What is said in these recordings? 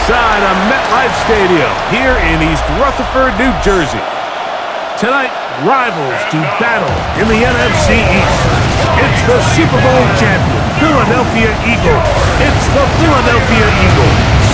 inside of MetLife Stadium here in East Rutherford, New Jersey. Tonight, rivals do battle in the NFC East. It's the Super Bowl champion, Philadelphia Eagles. It's the Philadelphia Eagles.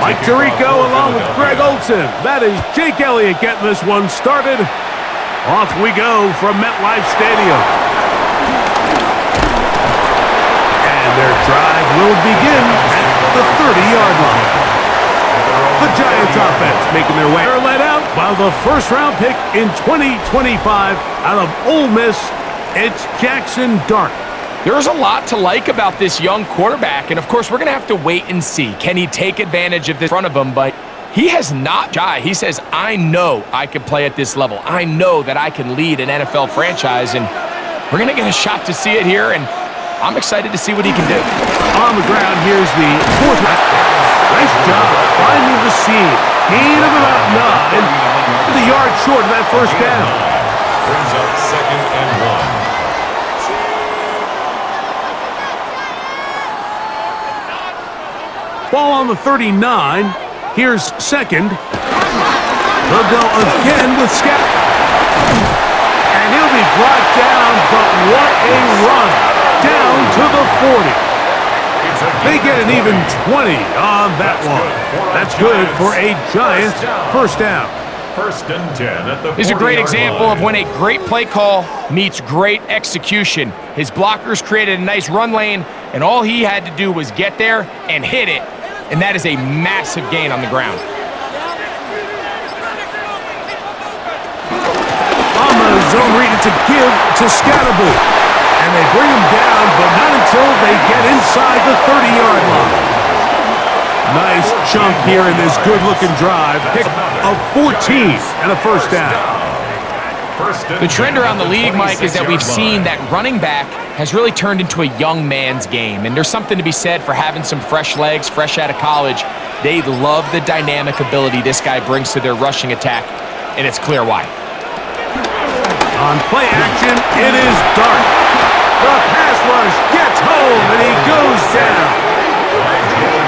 Mike Tirico along with Greg Olson. That is Jake Elliott getting this one started. Off we go from MetLife Stadium. And their drive will begin at the 30-yard line. The Giants offense making their way. They're led out by the first-round pick in 2025 out of Ole Miss. It's Jackson Dart. There's a lot to like about this young quarterback, and of course, we're going to have to wait and see. Can he take advantage of this in front of him? But he has not shy. He says, I know I can play at this level. I know that I can lead an NFL franchise, and we're going to get a shot to see it here, and I'm excited to see what he can do. On the ground, here's the fourth round. Nice job finding the seam. Gain of about 9, with a yard short of that first down. Brings up 2nd and 1. Ball on the 39. Here's second. They'll go again with Scott. And he'll be brought down, but what a run. Down to the 40. They get an even 20 on that one. That's good for a Giants first down. 1st and 10 at the 40-yard line. This is a great example of when a great play call meets great execution. His blockers created a nice run lane, and all he had to do was get there and hit it. And that is a massive gain on the ground. On the zone read, it's a give to Scatterboot. And they bring him down, but not until they get inside the 30-yard line. Nice chunk here in this good-looking drive. Pick of 14 and a first down. The trend around the league, Mike, is that we've seen that running back has really turned into a young man's game. And there's something to be said for having some fresh legs, fresh out of college. They love the dynamic ability this guy brings to their rushing attack, and it's clear why. On play action, it is Dart. The pass rush gets home, and he goes down.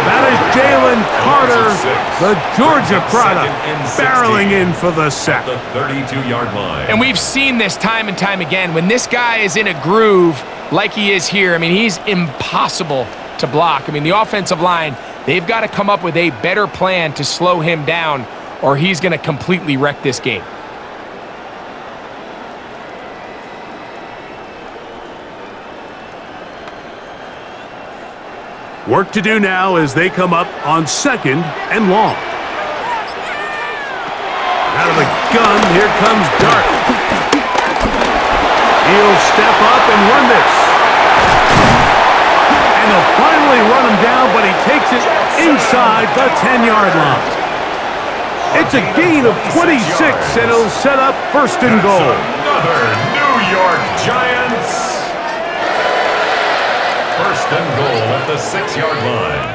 That is Jalen Carter, the Georgia product, barreling in for the sack. The 32-yard line. And we've seen this time and time again. When this guy is in a groove like he is here, I mean, he's impossible to block. I mean, the offensive line, they've got to come up with a better plan to slow him down, or he's going to completely wreck this game. Work to do now as they come up on 2nd and long. Out of the gun, here comes Dart. He'll step up and run this. And they'll finally run him down, but he takes it inside the 10-yard line. It's a gain of 26, and it'll set up 1st and goal. Another New York Giants. 1st and goal at the 6-yard line.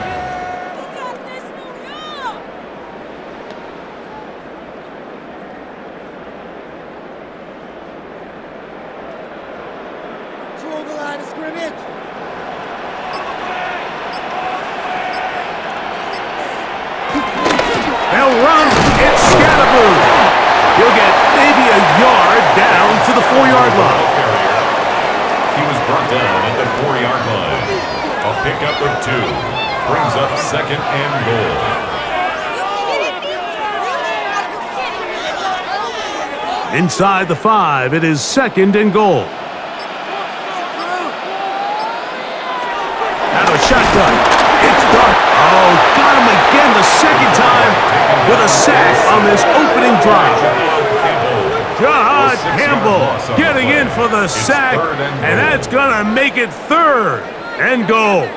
Control the line of scrimmage. They'll run. It's Scatterboot. He'll get maybe a yard down to the 4-yard line. He was brought down at the 4-yard line. A pickup of 2. Brings up 2nd and goal. Inside the 5, it is 2nd and goal. Out of a shotgun. It's Dart. Oh, got him again the second time with a sack on this opening drive. Jahad Campbell getting in for the sack, and that's going to make it 3rd and goal.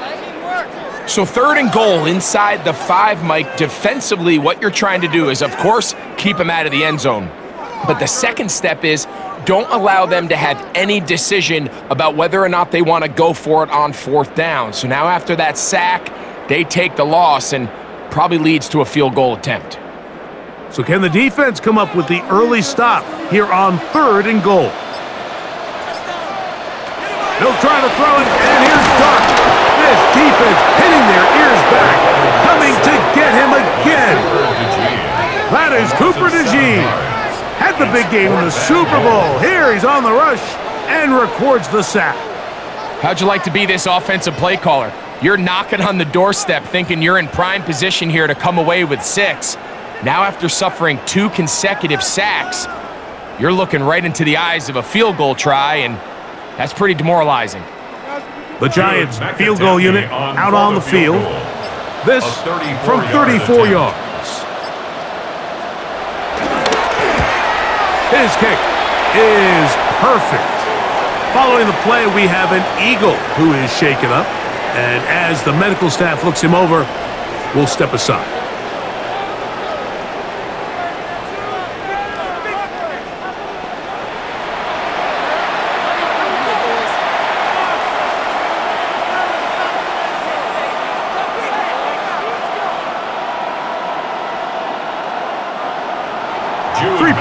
So 3rd and goal inside the 5, Mike. Defensively, what you're trying to do is, of course, keep him out of the end zone. But the second step is don't allow them to have any decision about whether or not they want to go for it on 4th down. So now after that sack, they take the loss and probably leads to a field goal attempt. So can the defense come up with the early stop here on 3rd and goal? They'll try to throw it, and here's Dark. This defense pinning their ears back, coming to get him again. That is Cooper DeJean. Had the big game in the Super Bowl. Here he's on the rush and records the sack. How'd you like to be this offensive play caller? You're knocking on the doorstep thinking you're in prime position here to come away with 6. Now after suffering 2 consecutive sacks, you're looking right into the eyes of a field goal try, and that's pretty demoralizing. The Giants field goal unit out on the field. This from 34 yards. His kick is perfect. Following the play, we have an Eagle who is shaken up. And as the medical staff looks him over, we'll step aside.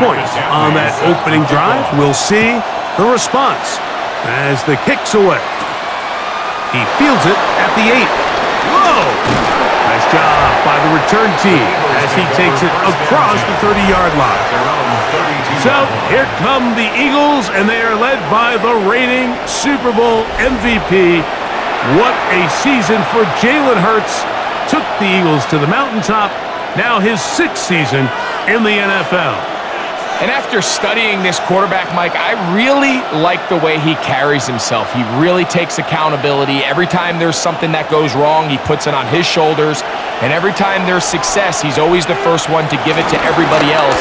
Points on that opening drive. We'll see the response as the kick's away. He fields it at the 8. Whoa! Nice job by the return team as he takes it across the 30-yard line. So here come the Eagles, and they are led by the reigning Super Bowl MVP. What a season for Jalen Hurts. Took the Eagles to the mountaintop. Now his 6th season in the NFL. And after studying this quarterback, Mike, I really like the way he carries himself. He really takes accountability. Every time there's something that goes wrong, he puts it on his shoulders. And every time there's success, he's always the first one to give it to everybody else.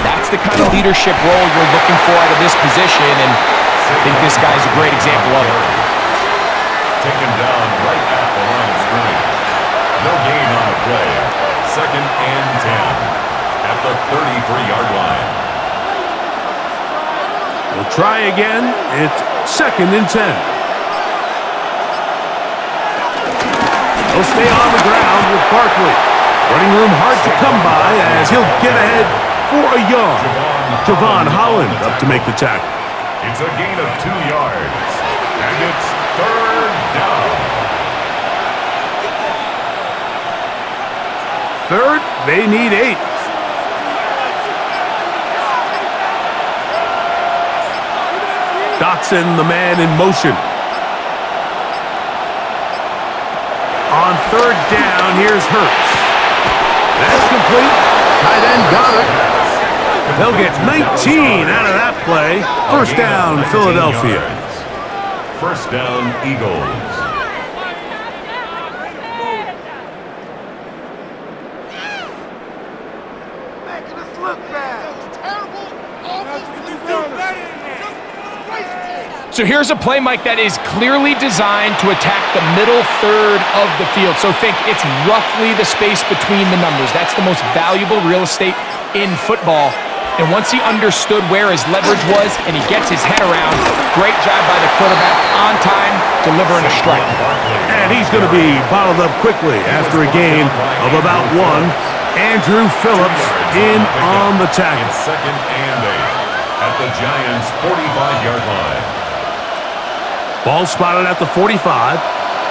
That's the kind of leadership role you're looking for out of this position, and I think this guy's a great example of it. Taken down right at the line of scrimmage. No gain on the play. 2nd and 10 at the 33-yard line. We'll try again. It's 2nd and 10. He'll stay on the ground with Barkley. Running room hard to come by as he'll get ahead for a yard. Javon Holland up to make the tackle. It's a gain of 2 yards, and it's 3rd down. 3rd, they need 8. Dotson, the man in motion. On 3rd down, here's Hurts. That's complete. Tight end got it. They'll get 19 out of that play. 1st down, Philadelphia. 1st down, Eagles. Making us look bad. It's terrible. So here's a play, Mike, that is clearly designed to attack the middle 3rd of the field. So think it's roughly the space between the numbers. That's the most valuable real estate in football. And once he understood where his leverage was and he gets his head around, great job by the quarterback on time, delivering a strike. And he's going to be bottled up quickly after a gain of about 1. Andrew Phillips in on the tackle. 2nd and 8 at the Giants' 45-yard line. Ball spotted at the 45.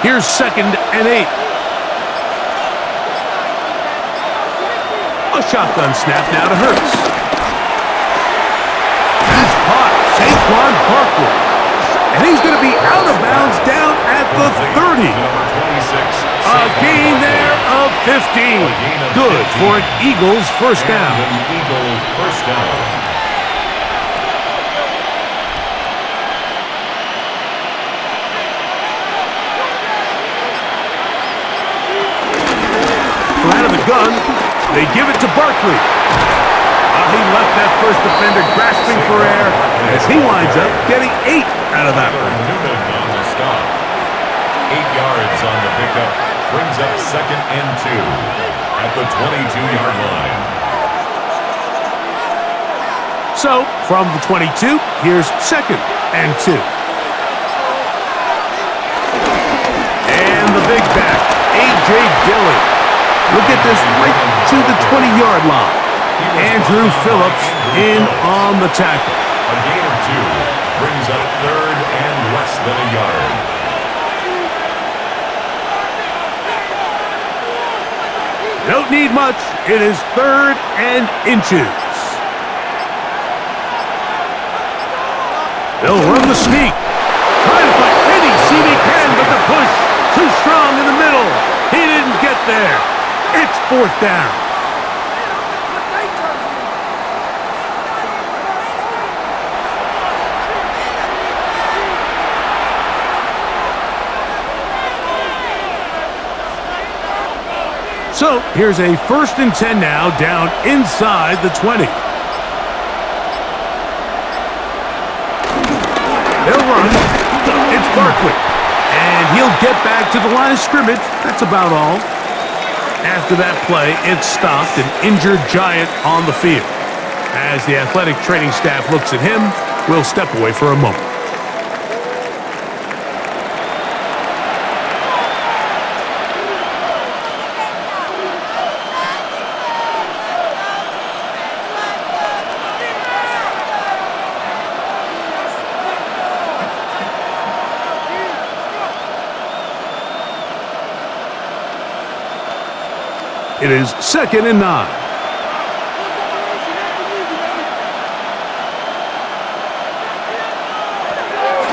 Here's 2nd and 8. A shotgun snap now to Hurts. He's caught. Saquon Barkley. And he's going to be out of bounds down at the 30. A gain there of 15. Good for an Eagles 1st down. Eagles 1st down. Out of the gun, they give it to Barkley. He left that first defender grasping for air as he winds up getting 8 out of that one. Newman on the stop. 8 yards on the pickup. brings up 2nd and 2 at the 22-yard line. So, from the 22, here's 2nd and 2. And the big back, A.J. Dillon. Look at this right to the 20-yard line. Andrew Phillips in on the tackle. A gain of 2 brings up 3rd and less than a yard. Don't need much. It is 3rd and inches. They'll run the sneak. Trying to find any seam he can, but the push too strong in the middle. He didn't get there. It's 4th down. So here's a 1st and 10 now, down inside the 20. They'll run. It's Barkley. And he'll get back to the line of scrimmage. That's about all. After that play, it stopped, an injured Giant on the field. As the athletic training staff looks at him, we'll step away for a moment. It is 2nd and 9.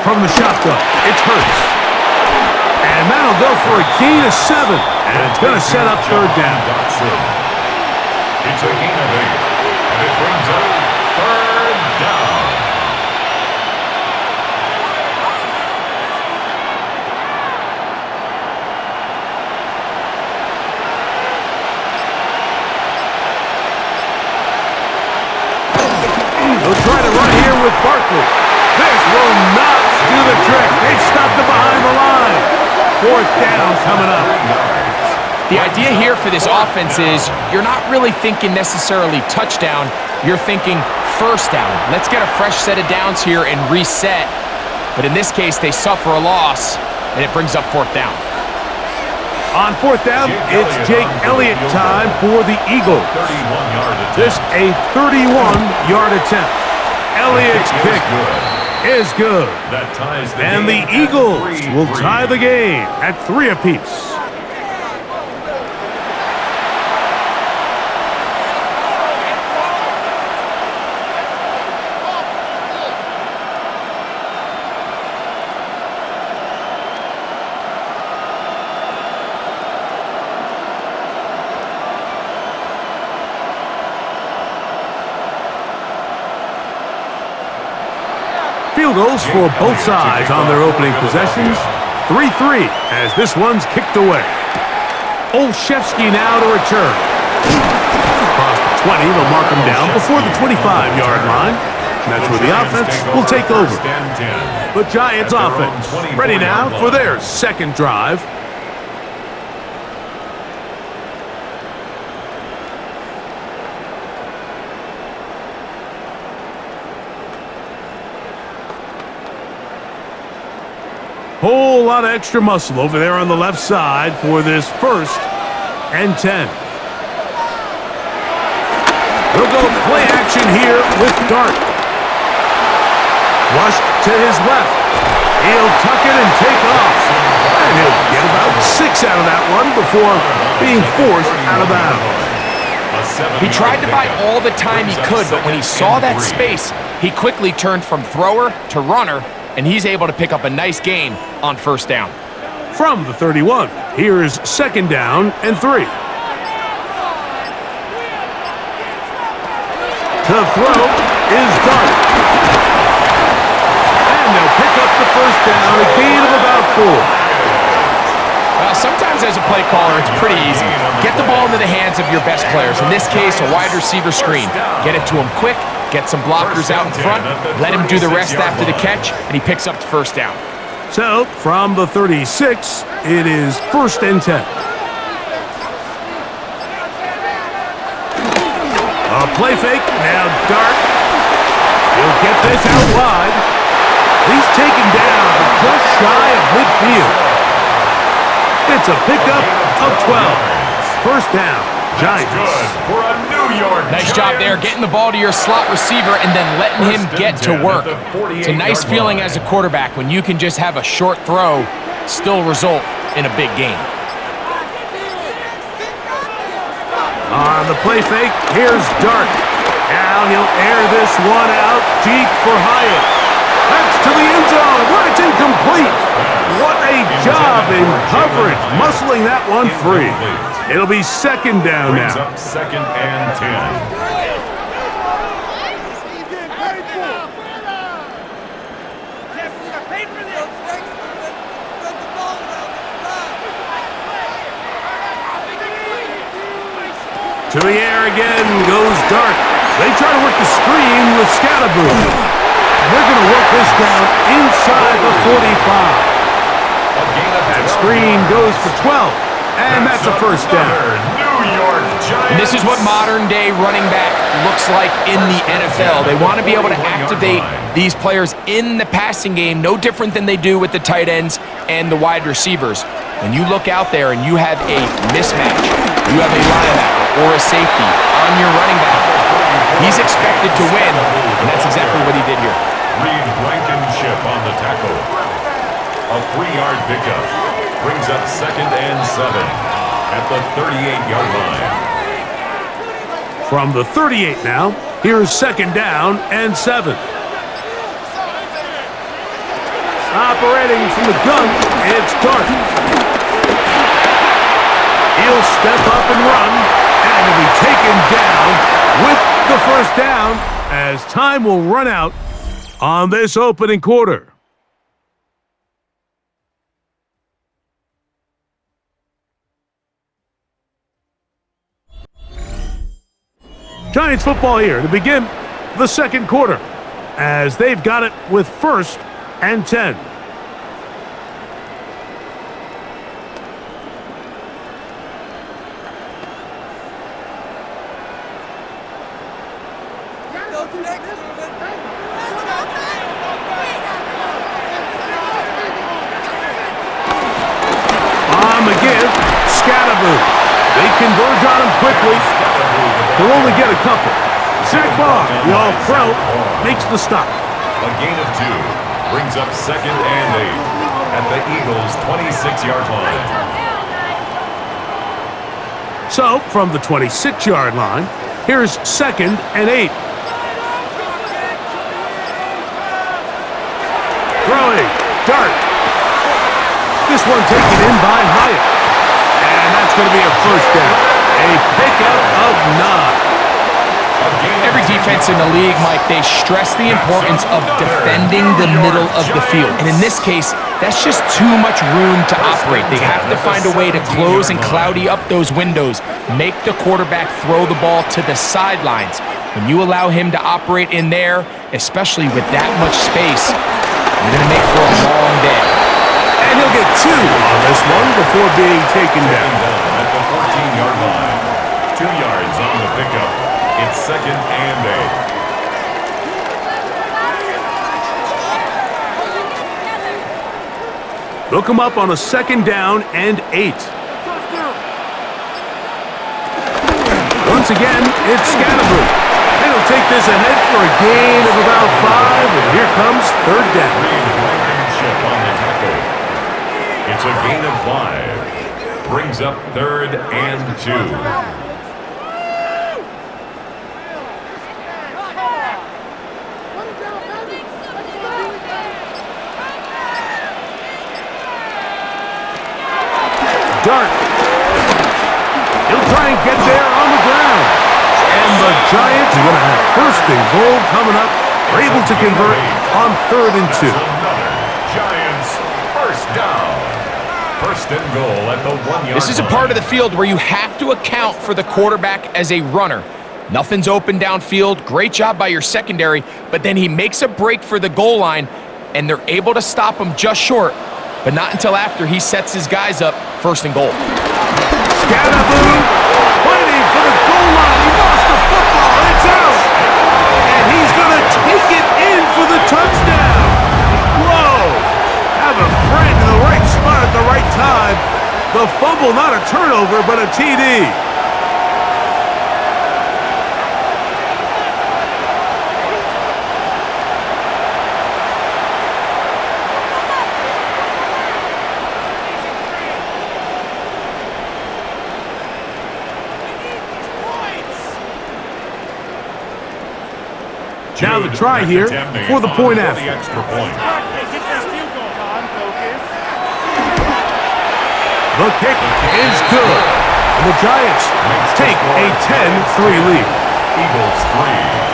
From the shotgun, it's Hurts. And that'll go for a gain of 7. And it's going to set up 3rd down. It's a gain of 8. And it brings up 3rd down. They'll try to run here with Barkley. This will not do the trick. They've stopped it behind the line. 4th down coming up. The idea here for this offense is you're not really thinking necessarily touchdown. You're thinking 1st down. Let's get a fresh set of downs here and reset. But in this case, they suffer a loss, and it brings up 4th down. On 4th down, it's Jake Elliott time for the Eagles. This a 31-yard attempt. Elliott's kick is good. And the Eagles will tie the game at 3 apiece. Field goals for both sides on their opening possessions. 3-3 as this one's kicked away. Olszewski now to return. Across the 20, they'll mark him down before the 25-yard line. And that's where the offense will take over. The Giants offense ready now for their 2nd drive. Whole lot of extra muscle over there on the left side for this 1st and 10. They'll go play action here with Dart. Flushed to his left. He'll tuck it and take off. And he'll get about 6 out of that one before being forced out of bounds. He tried to buy all the time he could, but when he saw that space, he quickly turned from thrower to runner, and he's able to pick up a nice gain on 1st down. From the 31, here is 2nd down and 3. To throw is Dart. And they'll pick up the 1st down, a gain of about 4. Well, sometimes as a play caller, it's pretty easy. Get the ball into the hands of your best players. In this case, a wide receiver screen. Get it to him quick. Get some blockers out in front, let him do the rest after the catch, and he picks up the 1st down. So, from the 36, it is 1st and 10. A play fake, now Dart. He'll get this out wide. He's taken down, but just shy of midfield. It's a pickup of 12. 1st down, Giants. Good for a New York Nice Giants. job there, getting the ball to your slot receiver and then letting him get to work. It's a nice feeling as a quarterback when you can just have a short throw still result in a big game. On the play fake, here's Dart. Now he'll air this one out deep for Hyatt. That's to the end zone, where it's incomplete. What a job in coverage, muscling that one free. It'll be 2nd down Brings now. up 2nd and 10. To the air again goes Dart. They try to work the screen with Scatterboo. And they're going to work this down inside the 45. That screen goes for 12. And that's a 1st down. New York Giants. And this is what modern-day running back looks like in the NFL. They want to be able to activate these players in the passing game, no different than they do with the tight ends and the wide receivers. When you look out there and you have a mismatch, you have a linebacker or a safety on your running back, he's expected to win, and that's exactly what he did here. Reed Blankenship on the tackle. A 3-yard pickup. Brings up 2nd and 7 at the 38-yard line. From the 38 now, here's 2nd down and 7. Operating from the gun, it's Dart. He'll step up and run, and he'll be taken down with the 1st down as time will run out on this opening quarter. Giants football here to begin the 2nd quarter as they've got it with 1st and 10. On the give, Scatterboo. They converge on him quickly. They'll only get a couple. Zach Barr, the All-Pro, makes the stop. A gain of 2. Brings up 2nd and 8 at the Eagles' 26-yard line. So, from the 26-yard line, here's 2nd and 8. Throwing, Dart. This one taken in by Hyatt. And that's going to be a 1st down. A pickup of 9. Every defense in the league, Mike, they stress the importance of defending the middle of the field. And in this case, that's just too much room to operate. They have to find a way to close and cloudy up those windows, make the quarterback throw the ball to the sidelines. When you allow him to operate in there, especially with that much space, you're going to make for a long day. And he'll get 2 on this one before being taken down. At the 14-yard line. 2 yards on the pickup. It's 2nd and 8. They'll come up on a 2nd down and 8. Once again, it's Scatterboo. And he'll take this ahead for a gain of about 5, and here comes 3rd down. Blankenship on the tackle. It's a gain of 5. Brings up 3rd and 2. Dart. He'll try and get there on the ground. And the Giants are going to have 1st and goal coming up. They're able to convert on 3rd and 2. Giants 1st down. 1st and goal at the 1-yard line. This is a part of the field where you have to account for the quarterback as a runner. Nothing's open downfield. Great job by your secondary, but then he makes a break for the goal line. and they're able to stop him just short, but not until after he sets his guys up 1st and goal. Scatterboo fighting for the goal line. He lost the football. It's out. And he's going to take it in for the touchdown. Whoa. Have a friend in the right spot at the right time. The fumble, not a turnover, but a TD. Now the try here for the point after. The kick is good. And the Giants take a 10-3 lead. Eagles 3.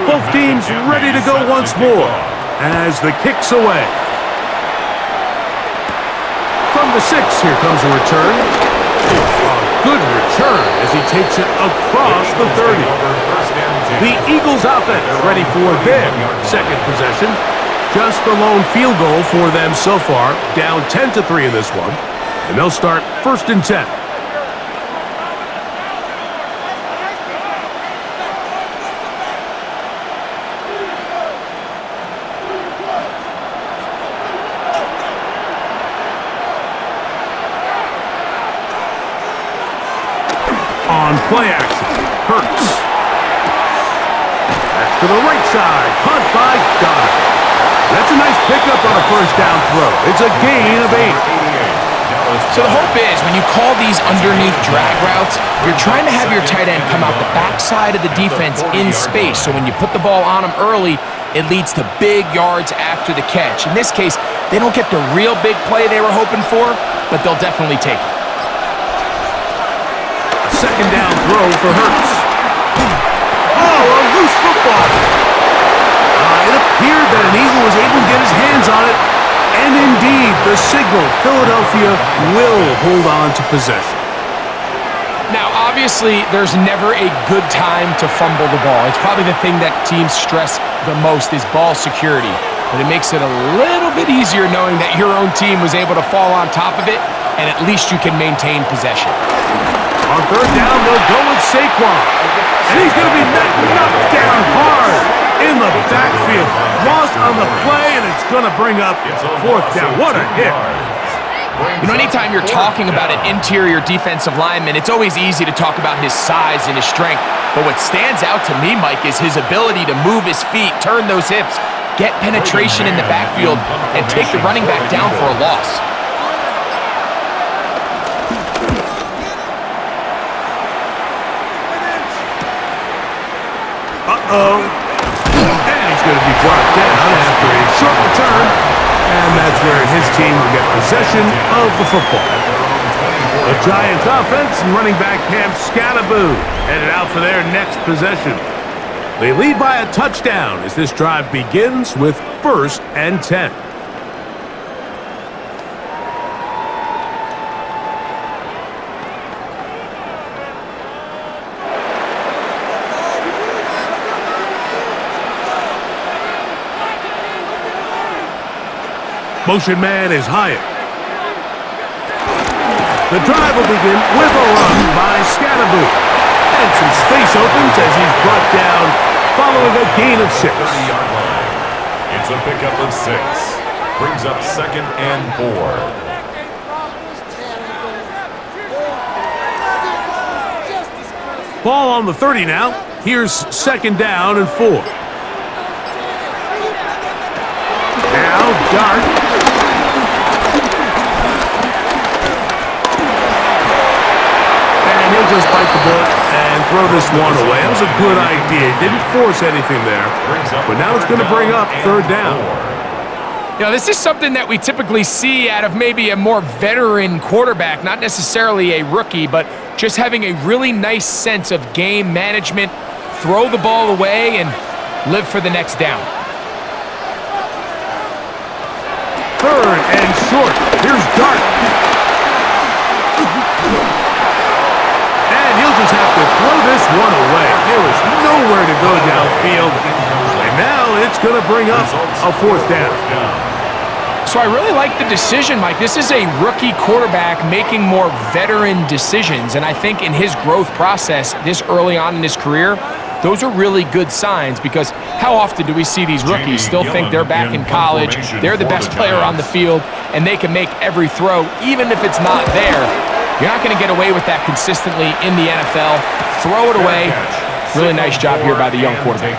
Both teams ready to go once more as the kick's away. From the 6, here comes a return. A good return as he takes it across the 30. The Eagles offense ready for their second possession. Just the lone field goal for them so far, down 10-3 in this one. And they'll start 1st and 10. On play action, Hurts. That's to the right side, caught by Goddard. That's a nice pickup on a 1st down throw. It's a gain of 8. So the hope is when you call these underneath drag routes, you're trying to have your tight end come out the backside of the defense in space. So when you put the ball on him early, it leads to big yards after the catch. In this case, they don't get the real big play they were hoping for, but they'll definitely take it. 2nd down throw for Hurts. Oh, a loose football. It appeared that an Eagle was able to get his hands on it. And indeed, the signal, Philadelphia will hold on to possession. Now, obviously, there's never a good time to fumble the ball. It's probably the thing that teams stress the most is ball security. But it makes it a little bit easier knowing that your own team was able to fall on top of it, and at least you can maintain possession. On 3rd down, they'll go with Saquon. And he's going to be knocked down hard in the backfield. Lost on the play, and it's going to bring up 4th down. What a hit. You know, anytime you're talking about an interior defensive lineman, it's always easy to talk about his size and his strength. But what stands out to me, Mike, is his ability to move his feet, turn those hips, get penetration in the backfield, and take the running back down for a loss. And he's going to be brought down after a short return. And that's where his team will get possession of the football. The Giants offense and running back Cam Scatterboo headed out for their next possession. They lead by a touchdown as this drive begins with 1st and 10. Motion man is Hyatt. The drive will begin with a run by Scatterboo. And some space opens as he's brought down following a gain of 6. 30-yard line. It's a pickup of 6. Brings up 2nd and 4. Ball on the 30 now. Here's 2nd down and 4. Now Dart. And he'll just bite the bullet and throw this one away. That was a good idea. Didn't force anything there. But now it's going to bring up 3rd down. You know, this is something that we typically see out of maybe a more veteran quarterback, not necessarily a rookie, but just having a really nice sense of game management, throw the ball away, and live for the next down. Third and short. Here's Dart. And he'll just have to throw this one away. There was nowhere to go downfield. And now it's going to bring up a fourth down. So I really like the decision, Mike. This is a rookie quarterback making more veteran decisions. And I think in his growth process this early on in his career, those are really good signs, because how often do we see these rookies still think they're back in college, they're the best player on the field, and they can make every throw, even if it's not there. You're not going to get away with that consistently in the NFL. Throw it away. Really nice job here by the young quarterback.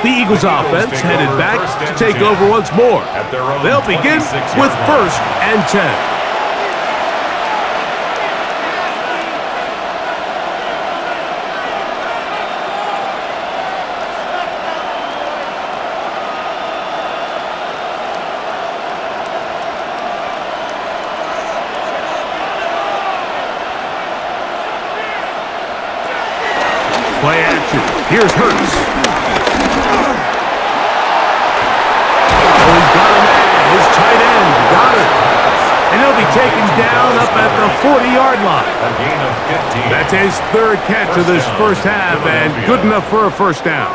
The Eagles offense headed back to take over once more. They'll begin with 1st and 10. Play action. Here's Hurts. Oh, he's got him at his tight end. Got it. And he'll be taken down up at the 40-yard line. A gain of 15. That's his 3rd catch of this first half, and good enough for a first down.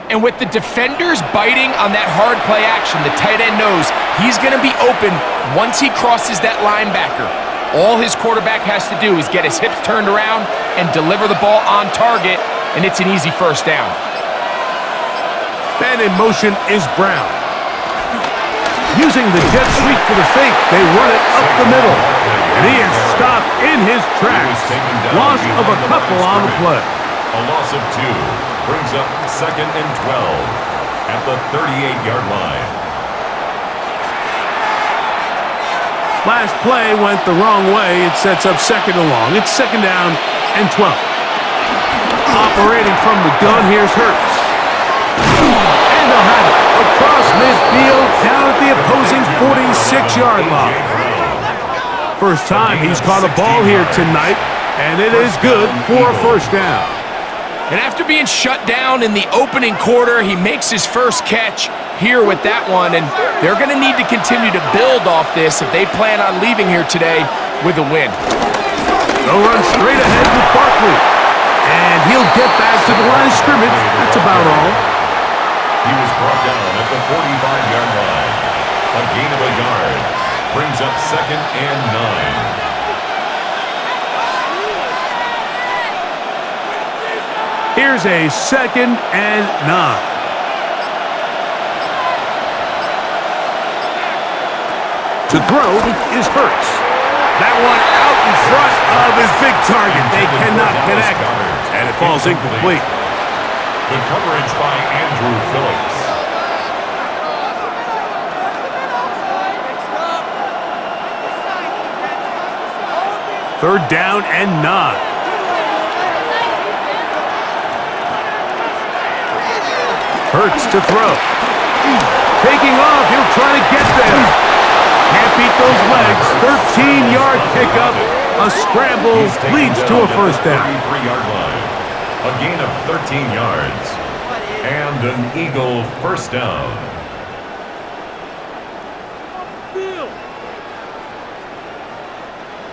And with the defenders biting on that hard play action, the tight end knows he's going to be open once he crosses that linebacker. All his quarterback has to do is get his hips turned around and deliver the ball on target, and it's an easy first down. And in motion is Brown. Using the jet sweep for the fake, they run it up the middle. And he is stopped in his tracks. Loss of a couple on the play. A loss of 2 brings up 2nd and 12 at the 38-yard line. Last play went the wrong way. It sets up 2nd and long. It's 2nd down and 12. Operating from the gun, here's Hurts. And they'll have it across midfield down at the opposing 46-yard line. First time he's caught a ball here tonight, and it is good for a first down. And after being shut down in the opening quarter, he makes his first catch here with that one, and they're going to need to continue to build off this if they plan on leaving here today with a win. They'll run straight ahead with Barkley, and he'll get back to the line of scrimmage. That's about all. He was brought down at the 45-yard line. A gain of a yard brings up 2nd and 9. Here's a 2nd and 9. To throw is Hurts. That one out in front of his big target. They cannot connect, and it falls incomplete. Good coverage by Andrew Phillips. Third down and 9. Hurts to throw. Taking off, he'll try to get there. Can't beat those legs. 13-yard pickup. A scramble leads to a first down. 33-yard line. A gain of 13 yards. And an Eagle first down.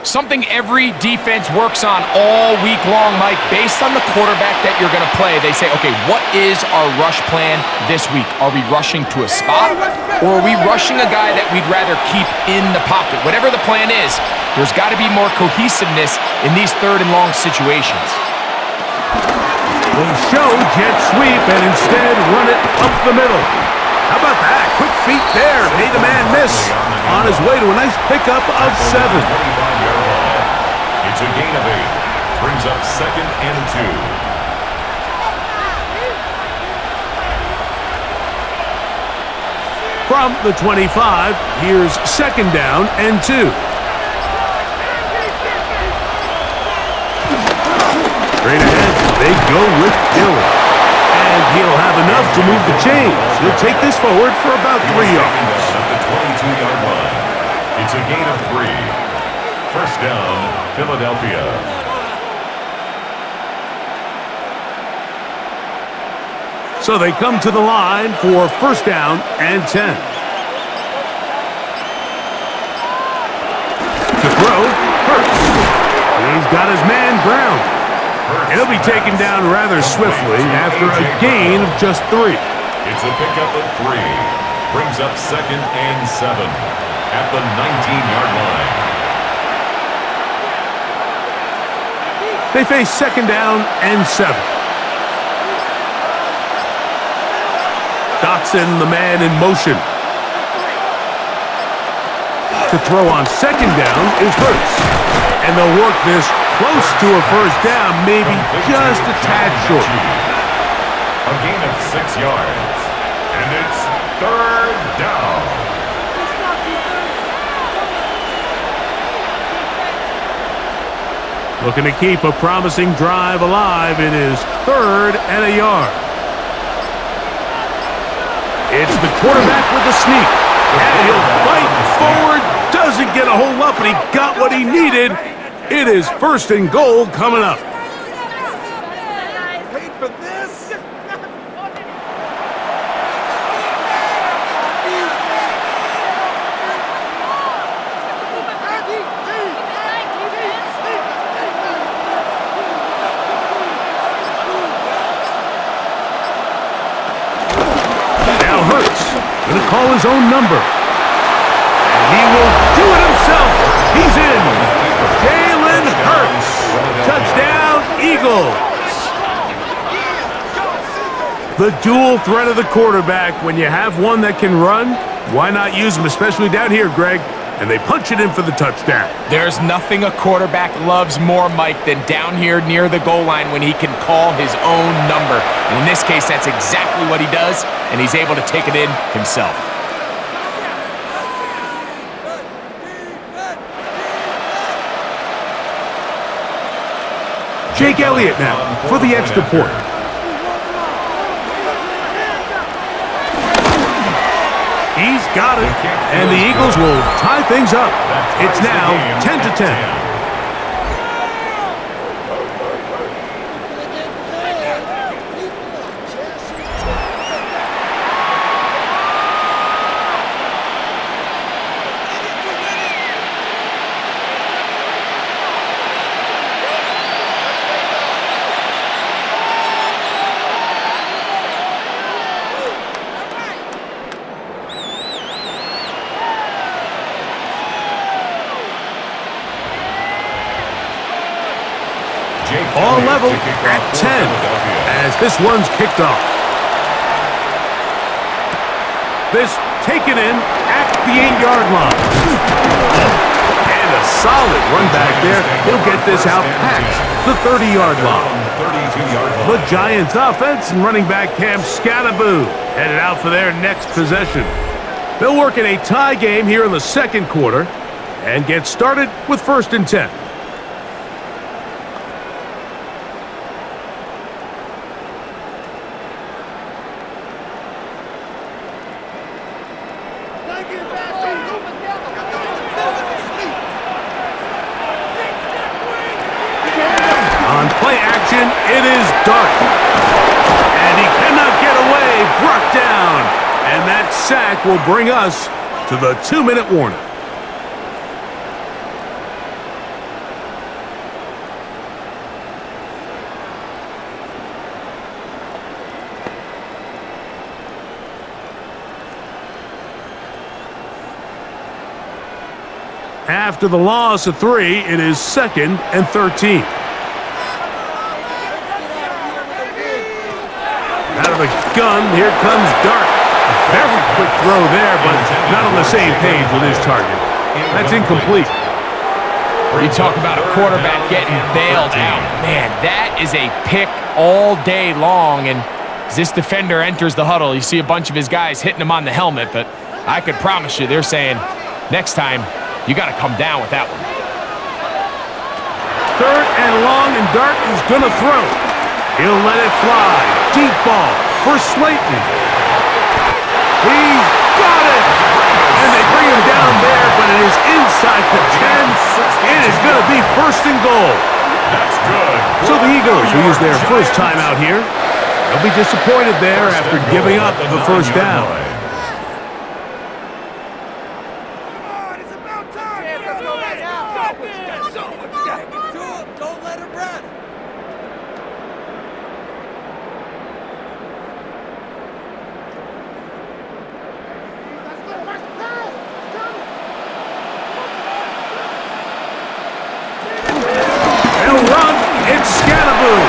Something every defense works on all week long, Mike, based on the quarterback that you're going to play. They say, okay, what is our rush plan this week? Are we rushing to a spot, or are we rushing a guy that we'd rather keep in the pocket? Whatever the plan is, there's got to be more cohesiveness in these 3rd and long situations. They show jet sweep and instead run it up the middle. How about that? Quick feet there. Made the man miss. On his way to a nice pickup of 7. It's a gain of 8. Brings up 2nd and 2. From the 25, here's 2nd down and 2. Straight ahead, they go with Dillon. And He'll have enough to move the chains. He'll take this forward for about 3 yards. At the 22-yard line. It's a gain of 3. First down, Philadelphia. So they come to the line for first down and 10. To throw, Hurts. He's got his man Brown. And he'll be taken down rather swiftly after a gain of just 3. It's a pickup of 3. Brings up second and 7 at the 19-yard line. They face second down and 7. Dotson, the man in motion. To throw on second down is Hurts. And they'll work this close to a first down, maybe just a tad short. A gain of 6 yards. And it's third down. Looking to keep a promising drive alive. It is 3rd and a yard. It's the quarterback with the sneak. And he'll fight forward. Doesn't get a hold up, but he got what he needed. It is 1st and goal coming up. Paid for this? Now Hurts gonna call his own number. And he will do it himself. He's in. Jalen Hurts. Touchdown, Eagles. The dual threat of the quarterback. When you have one that can run, why not use him, especially down here, Greg? And they punch it in for the touchdown. There's nothing a quarterback loves more, Mike, than down here near the goal line when he can call his own number. And in this case, that's exactly what he does, and he's able to take it in himself. Jake Elliott now for the extra point. He's got it, and the Eagles will tie things up. It's now 10-10. All level at 10 as this one's kicked off. This taken in at the 8-yard line. And a solid run back there. He'll get this out past the 30-yard line. The Giants offense and running back Cam Scattaboo headed out for their next possession. They'll work in a tie game here in the second quarter and get started with 1st and 10. On play action, it is Dart. And he cannot get away, brought down. And that sack will bring us to the 2-minute warning. After the loss of 3, it is 2nd and 13. Out of the gun, here comes Dart. A very quick throw there, but not on the same page with his target. That's incomplete. You talk about a quarterback getting bailed out. Man, that is a pick all day long. And as this defender enters the huddle, you see a bunch of his guys hitting him on the helmet. But I could promise you, they're saying, next time, you got to come down with that one. 3rd and long, and Dart is going to throw. He'll let it fly. Deep ball. for Slayton. He's got it! And they bring him down there, but it is inside the 10. It is going to be first and goal. That's good. So the Eagles will use their first timeout here. They'll be disappointed there after giving up the first down. Don't let him rest. They'll run. It's Scatterboo.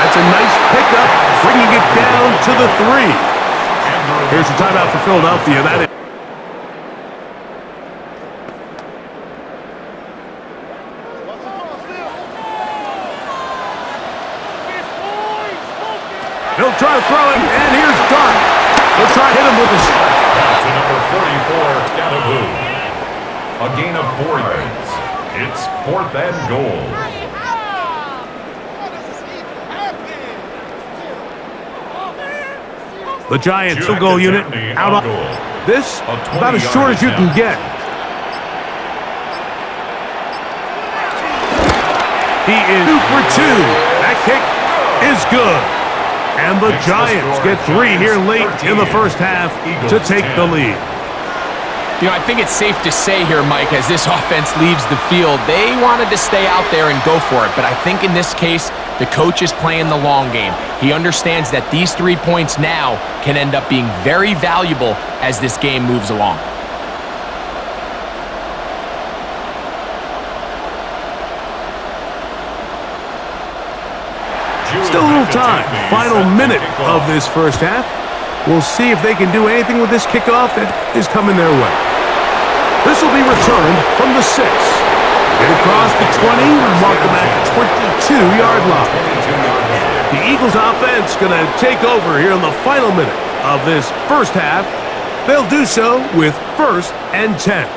That's a nice pickup, bringing it down to the 3. Here's the timeout for Philadelphia. That is. He'll try to throw it, and here's Dart. He'll try to hit him with a shot. To number 44, Scatterboo. A gain of 4 yards. It's 4th and goal. The Giants field goal unit out on this, about as short as you can get. He is 2 for 2. That kick is good. And the Giants get 3 here late in the first half to take the lead. You know, I think it's safe to say here, Mike, as this offense leaves the field, they wanted to stay out there and go for it. But I think in this case, the coach is playing the long game. He understands that these 3 points now can end up being very valuable as this game moves along. Still a little time. Final minute of this first half. We'll see if they can do anything with this kickoff that is coming their way. This will be returned from the 6. Get across the 20, mark them at the 22-yard line. The Eagles offense going to take over here in the final minute of this first half. They'll do so with 1st and 10.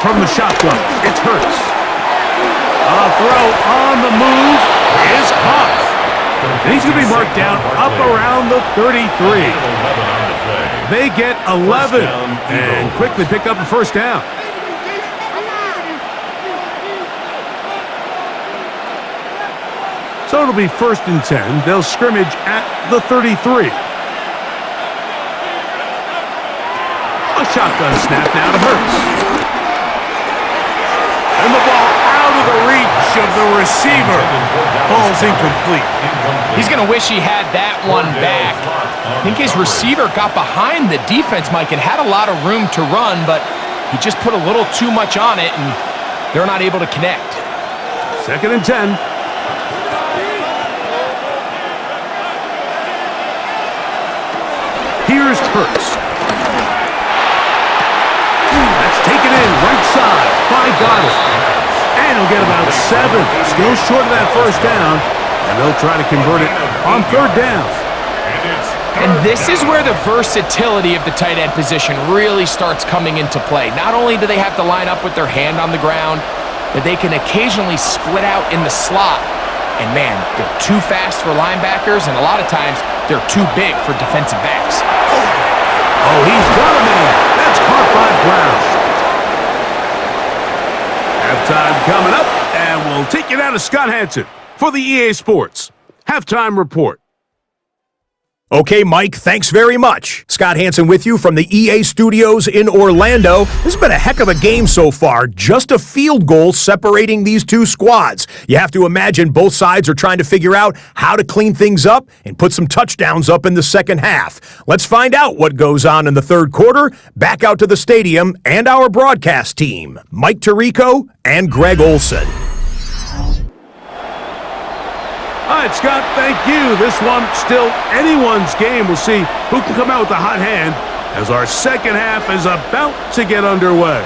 From the shotgun, it's Hurts. A throw on the move is caught. And he's going to be marked down up around the 33. They get 11 and quickly pick up the first down. So it'll be 1st and 10. They'll scrimmage at the 33. A shotgun snap now to Hurts. And the ball out of the reach of the receiver. Falls incomplete. He's going to wish he had that one back. I think his receiver got behind the defense, Mike, and had a lot of room to run, but he just put a little too much on it, and they're not able to connect. 2nd and 10. Here's Hurts. That's taken in right side by Goddard. And he'll get about 7. Still short of that first down. And they'll try to convert it on 3rd down. And this is where the versatility of the tight end position really starts coming into play. Not only do they have to line up with their hand on the ground, but they can occasionally split out in the slot. And man, they're too fast for linebackers, and a lot of times they're too big for defensive backs. Oh, he's got a man. That's caught by Brown. Halftime coming up, and we'll take it out of Scott Hanson for the EA Sports Halftime Report. Okay, Mike, thanks very much. Scott Hanson with you from the EA Studios in Orlando. This has been a heck of a game so far. Just a field goal separating these two squads. You have to imagine both sides are trying to figure out how to clean things up and put some touchdowns up in the second half. Let's find out what goes on in the third quarter. Back out to the stadium and our broadcast team, Mike Tirico and Greg Olson. All right, Scott, thank you. This one still anyone's game. We'll see who can come out with the hot hand as our second half is about to get underway.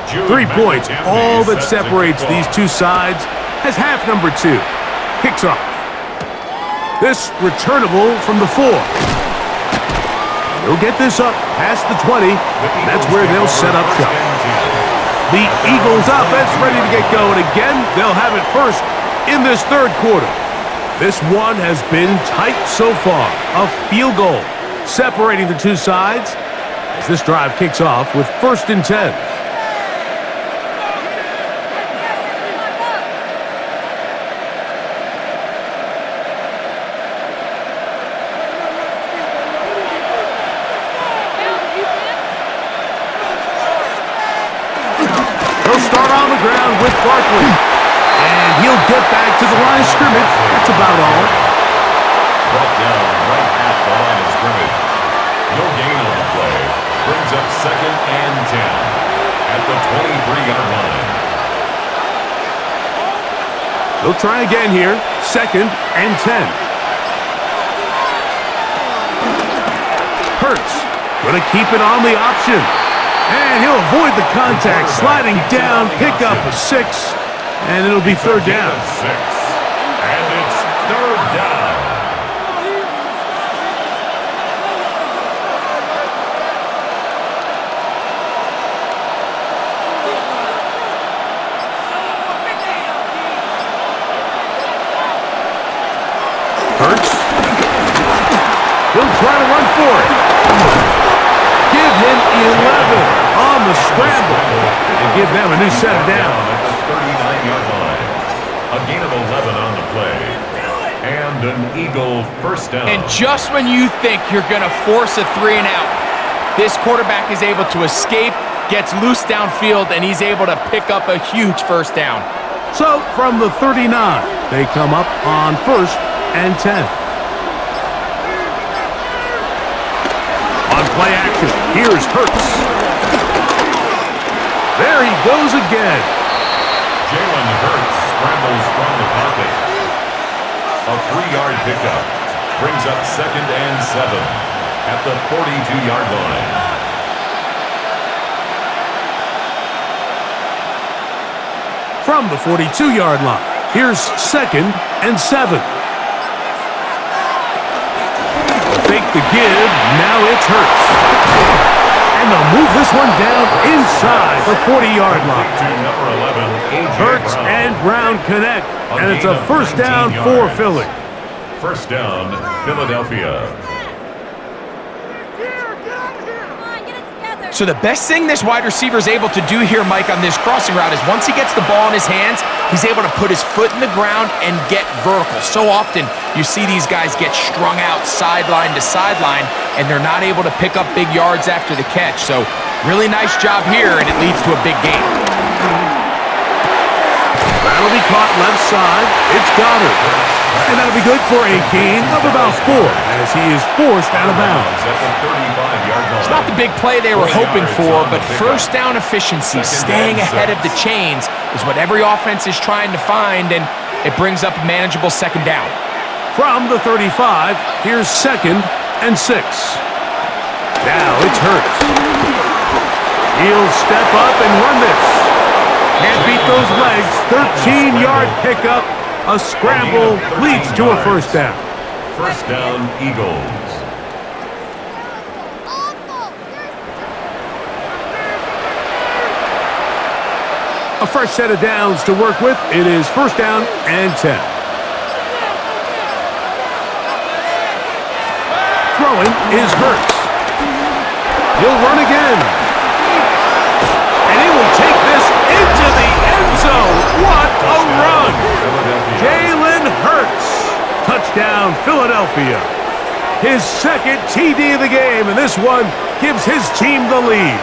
3 points, all that separates these two sides as half number 2 kicks off. This returnable from the 4. They'll get this up past the 20. That's where they'll set up shop. The Eagles offense ready to get going again. They'll have it first in this third quarter. This one has been tight so far. A field goal separating the two sides as this drive kicks off with 1st and 10. He'll start on the ground with Barkley. And he'll get back to the line of scrimmage. That's about all. Brought down right at the line of scrimmage. No gain on the play. Brings up 2nd and 10 at the 23-yard line. They'll try again here. 2nd and 10. Hurts gonna keep it on the option. And he'll avoid the contact, sliding down, pick up a 6, and it'll be 3rd down. 6, and it's 3rd down. Hurts. He'll try to run for it. Give him 11 on the scramble and give them a new set of downs. At the 39-yard line. A gain of 11 on the play. And an Eagle 1st down. And just when you think you're going to force a 3 and out, this quarterback is able to escape, gets loose downfield, and he's able to pick up a huge 1st down. So from the 39, they come up on 1st and 10. On play action, here's Hurts. There he goes again. Jalen Hurts scrambles from the pocket. A 3-yard pickup. Brings up 2nd and 7 at the 42-yard line. From the 42-yard line, here's 2nd and 7. Fake the give, now it's Hurts. And they'll move this one down inside the 40-yard line. To number 11, A.J. Hurts Brown. and Brown connect, and it's a 1st down for Philly. 1st down, Philadelphia. So the best thing this wide receiver is able to do here, Mike, on this crossing route is once he gets the ball in his hands, he's able to put his foot in the ground and get vertical. So often you see these guys get strung out sideline to sideline, and they're not able to pick up big yards after the catch. So really nice job here, and it leads to a big gain. That'll be caught left side. It's Goddard. And that'll be good for a gain of about 4 as he is forced out of bounds. At the 35-yard line. It's not the big play they were hoping for, but 1st down efficiency, staying ahead of the chains, is what every offense is trying to find, and it brings up a manageable 2nd down. From the 35, here's 2nd and 6. Now it's Hurts. He'll step up and run this. Can't beat those legs. 13-yard pickup. A scramble leads to a 1st down. 1st down, Eagles. A fresh set of downs to work with. It is 1st down and 10. Throwing is Hurts. He'll run again. And he will take this into the end zone. What a run! Jalen Hurts. Touchdown, Philadelphia. His 2nd TD of the game, and this one gives his team the lead.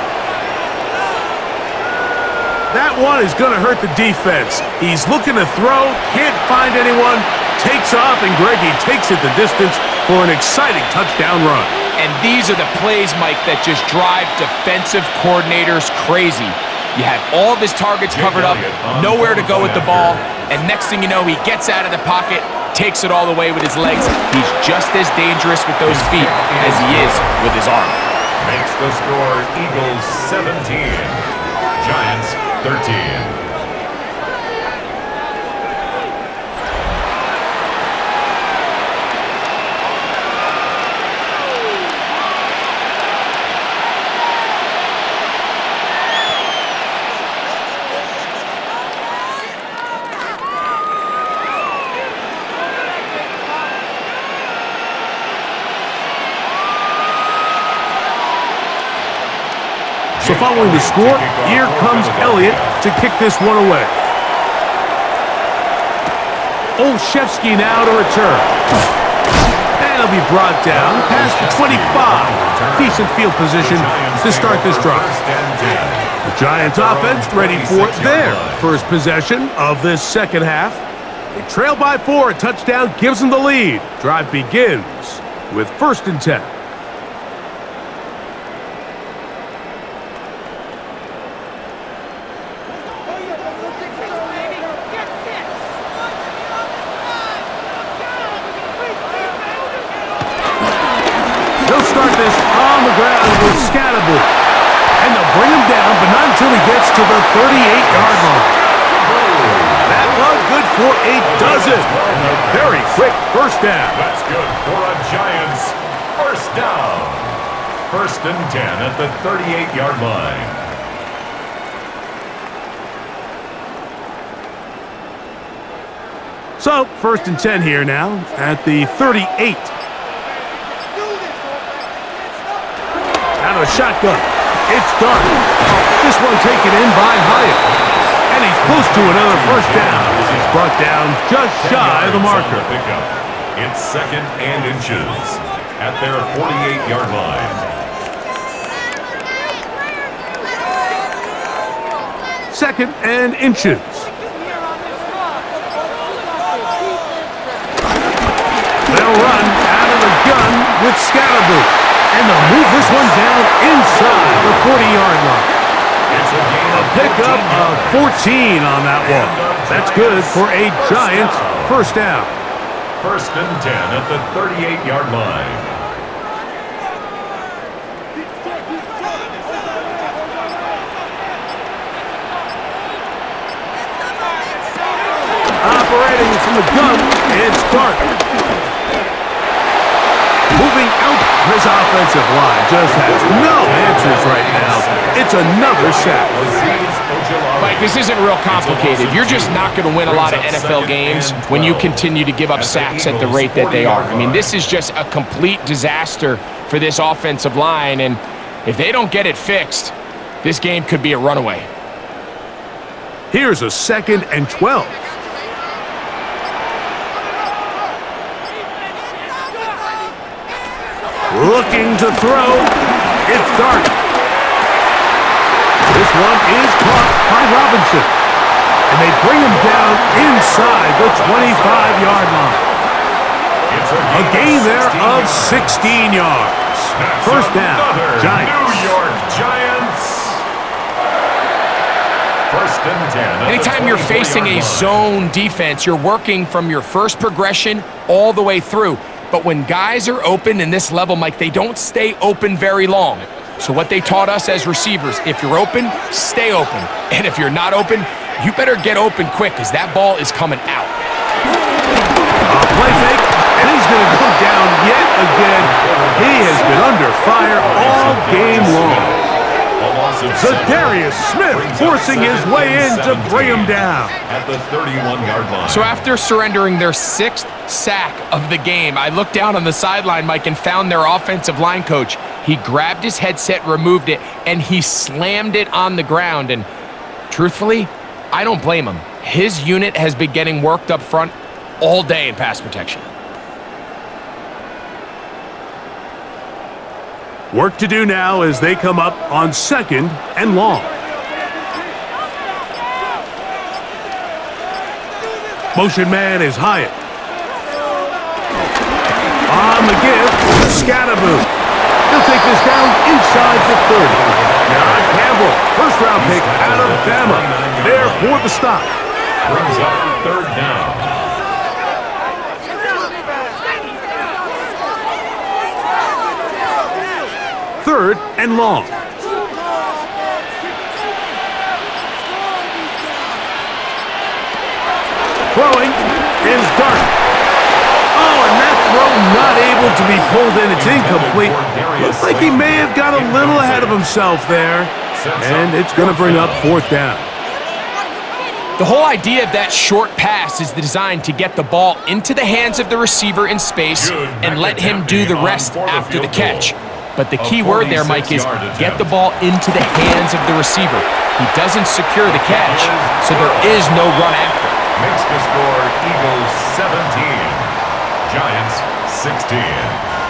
That one is going to hurt the defense. He's looking to throw, can't find anyone, takes off, and Greggy takes it the distance for an exciting touchdown run. And these are the plays, Mike, that just drive defensive coordinators crazy. You have all of his targets covered up, nowhere to go with the ball, and next thing you know, he gets out of the pocket, takes it all the way with his legs. He's just as dangerous with those feet as he is with his arm. Makes the score Eagles 17, Giants 13. So following the score, here comes Elliott to kick this one away. Olszewski now to return. And he'll be brought down past the 25. Decent field position to start this drive. The Giants offense ready for their first possession of this second half. They trail by 4. A touchdown gives them the lead. Drive begins with 1st and 10. With Scatterboot. And they'll bring him down, but not until he gets to the 38-yard line. That one good for a dozen. And a very quick first down. That's good for a Giants first down. 1st and 10 at the 38-yard line. So, 1st and 10 here now at the 38. Out of the shotgun. It's dark. This one taken in by Hyatt. And he's close to another first down as he's brought down just shy of the marker. It's 2nd and inches at their 48-yard line. 2nd and inches. They'll run out of the gun with Scatterboot. And they'll move this one down inside the 40-yard line. A pickup of 14 on that one. That's good for a Giants first down. 1st and 10 at the 38-yard line. Operating from the gun, it's Dark. Moving out, this offensive line just has no answers right now. It's another sack. Mike, this isn't real complicated. You're just not going to win a lot of NFL games when you continue to give up sacks at the rate that they are. I mean, this is just a complete disaster for this offensive line, and if they don't get it fixed, this game could be a runaway. Here's a 2nd and 12. Looking to throw. It's Dark. This one is caught by Robinson. And they bring him down inside the 25-yard line. A gain there of 16 yards. First down, Giants. New York Giants. 1st and 10. Anytime you're facing a zone defense, you're working from your first progression all the way through. But when guys are open in this level, Mike, they don't stay open very long. So what they taught us as receivers, if you're open, stay open. And if you're not open, you better get open quick because that ball is coming out. Play fake, and he's going to go down yet again. He has been under fire all game long. Zadarius Smith forcing his way in to bring him down. At the 31-yard line. So after surrendering their 6th sack of the game, I looked down on the sideline, Mike, and found their offensive line coach. He grabbed his headset, removed it, and he slammed it on the ground. And truthfully, I don't blame him. His unit has been getting worked up front all day in pass protection. Work to do now as they come up on 2nd and long. Motion man is Hyatt. On the give, Scatterboot. He'll take this down inside the 30. Now Campbell, first-round pick out of Bama. There for the stop. Brings up 3rd down. 3rd and long. Throwing is Dart. Oh, and that throw not able to be pulled in. It's incomplete. Looks like he may have got a little ahead of himself there. And it's going to bring up fourth down. The whole idea of that short pass is designed to get the ball into the hands of the receiver in space and let him do the rest after the catch. But the key word there, Mike, is get the ball into the hands of the receiver. He doesn't secure the catch, so there is no run after. Makes the score Eagles 17, Giants 16.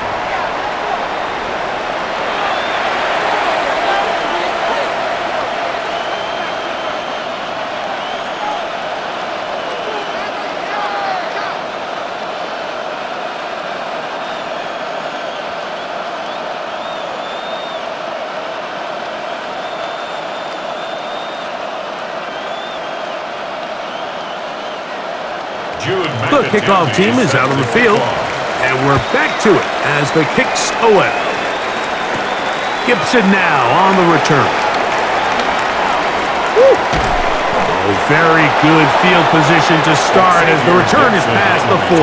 The kickoff team is out on the field, and we're back to it as the kick's away. Gibson now on the return. Woo. Oh, very good field position to start as the return is past the 40.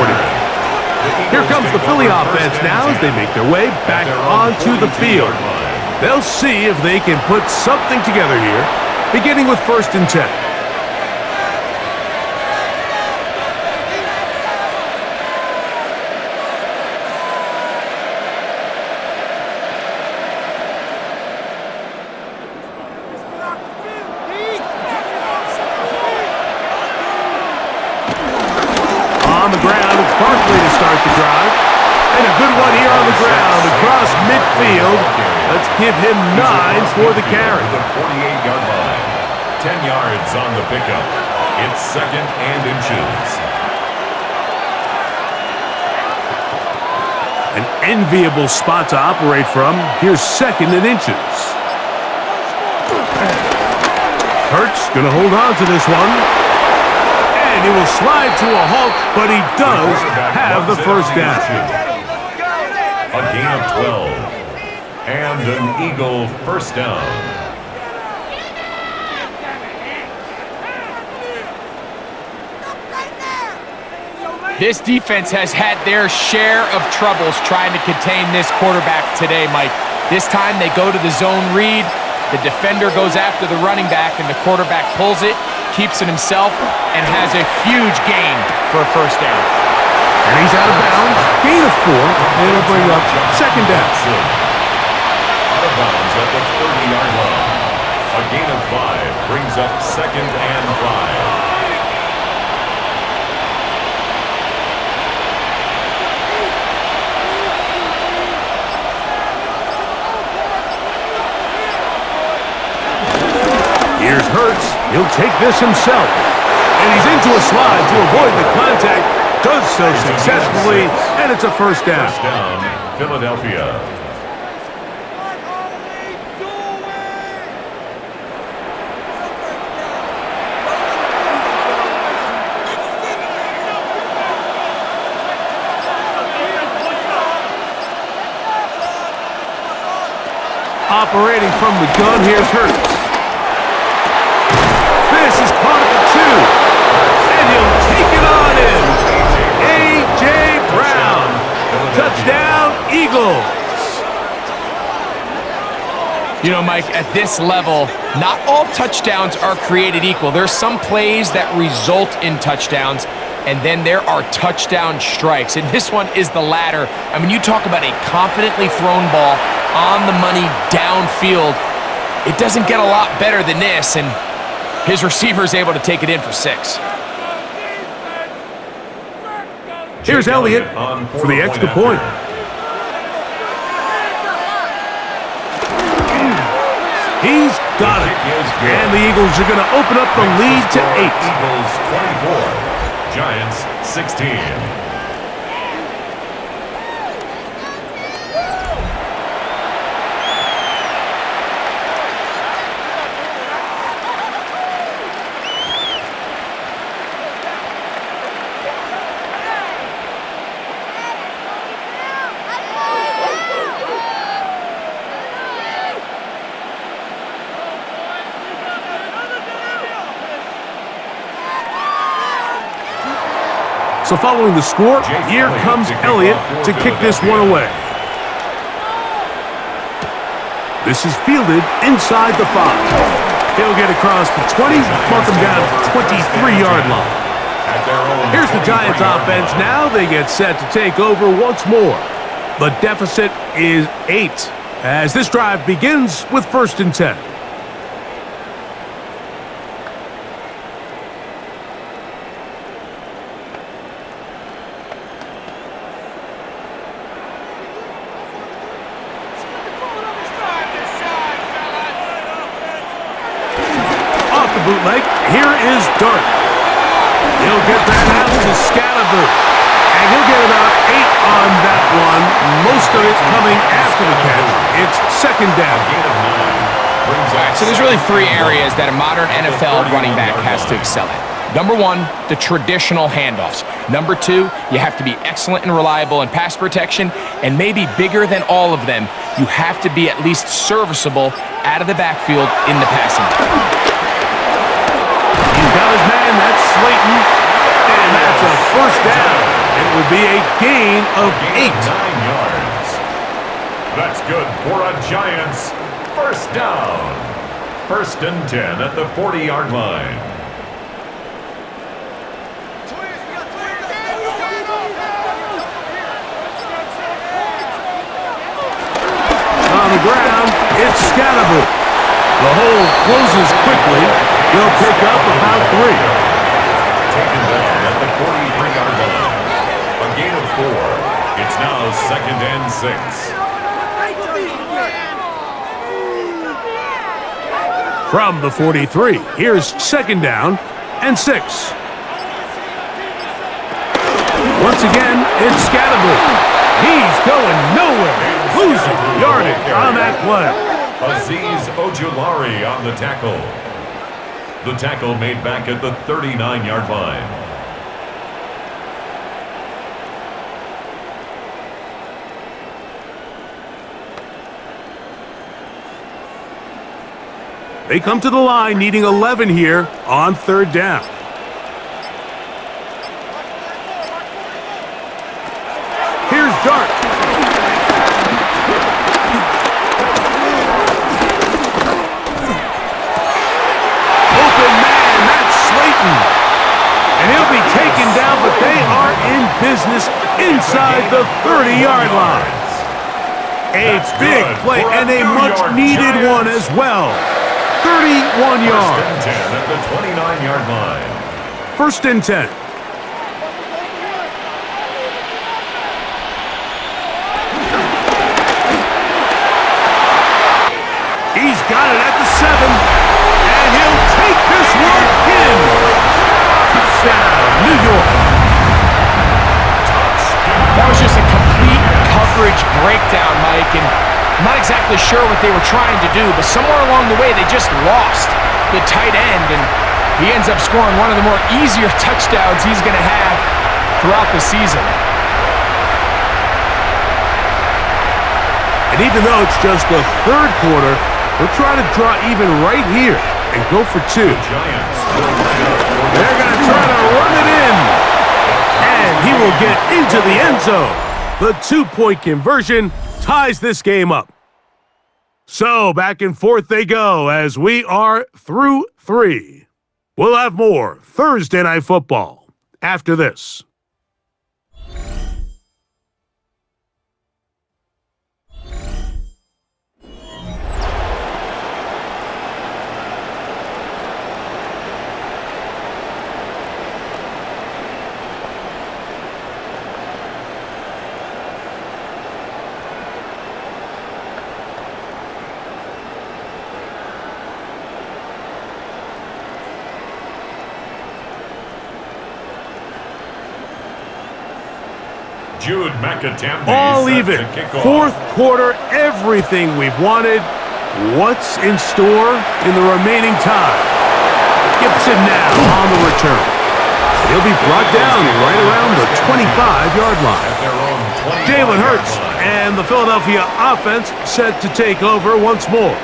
Here comes the Philly offense now as they make their way back onto the field. They'll see if they can put something together here, beginning with 1st and 10. The drive. And a good one here on the ground across midfield. Let's give him 9 for the carry. The 48-yard line. 10 yards on the pickup. It's 2nd and inches. An enviable spot to operate from. Here's 2nd and inches. Hurts going to hold on to this one. And he will slide to a halt, but he does have the first down. A gain of 12. And an Eagle first down. This defense has had their share of troubles trying to contain this quarterback today, Mike. This time they go to the zone read. The defender goes after the running back, and the quarterback pulls it, keeps it himself, and has a huge gain for a first down. And he's out of bounds. Gain of 4, and it'll bring up 2nd down. Out of bounds at the 30-yard line. A gain of 5 brings up 2nd and 5. Here's Hurts. He'll take this himself. And he's into a slide to avoid the contact. Does so successfully, and it's a first down. First down, Philadelphia. Operating from the gun, here's Hurts. This is caught at the 2, and he'll take it on in. A.J. Brown, touchdown, Eagles. You know, Mike, at this level, not all touchdowns are created equal. There's some plays that result in touchdowns, and then there are touchdown strikes, and this one is the latter. I mean, you talk about a confidently thrown ball on the money downfield. It doesn't get a lot better than this, and his receiver is able to take it in for 6. Here's Elliott for the extra point. He's got it. And the Eagles are going to open up the lead to 8. Eagles 24, Giants 16. So following the score, here comes Elliott to kick this one away. This is fielded inside the 5. He'll get across the 20, mark him down at the 23-yard line. Here's the Giants offense. Now they get set to take over once more. The deficit is 8 as this drive begins with 1st and 10. Off the bootleg, here is Dart. He'll get that out to Scatterboot. And he'll get about 8 on that one, most of it coming after the catch. It's 2nd down. All right, so there's really 3 areas that a modern NFL running back has to excel at. Number 1, the traditional handoffs. Number 2, you have to be excellent and reliable in pass protection. And maybe bigger than all of them, you have to be at least serviceable out of the backfield in the passing game. He's got his man, that's Slayton. And that's a 1st down. It will be a gain of 8. 9 yards. That's good for a Giants 1st down. 1st and 10 at the 40-yard line. On the ground, it's Scatterboot. The hole closes quickly. They'll pick up about 3. Taken down at the 43-yard line. A gain of 4. It's now 2nd and 6. From the 43, here's 2nd down and 6. Once again, it's Scatterboot. He's going nowhere. Losing yardage on that play. Azeez Ojulari on the tackle. The tackle made back at the 39-yard line. They come to the line needing 11 here on 3rd down. Here's Dart. Open man, that's Slayton. And he'll be taken down, but they are in business inside the 30-yard line. A big play and a much-needed one as well. 31 yards. 1st and 10 at the 29-yard line. 1st and 10. He's got it at the 7, and he'll take this one in. Touchdown, New York. That was just a complete coverage breakdown, Mike, and I'm not exactly sure what they were trying to do, but somewhere along the way they just lost the tight end, and he ends up scoring one of the more easier touchdowns he's going to have throughout the season. And even though it's just the 3rd quarter, they'll try to draw even right here and go for 2. They're going to try to run it in. And he will get into the end zone. The 2-point conversion ties this game up. So back and forth they go as we are through 3. We'll have more Thursday Night Football after this. Jude McAtamney. All even. 4th quarter, everything we've wanted. What's in store in the remaining time? Gibson now on the return. He'll be brought down right around the 25-yard line. Jalen Hurts and the Philadelphia offense set to take over once more.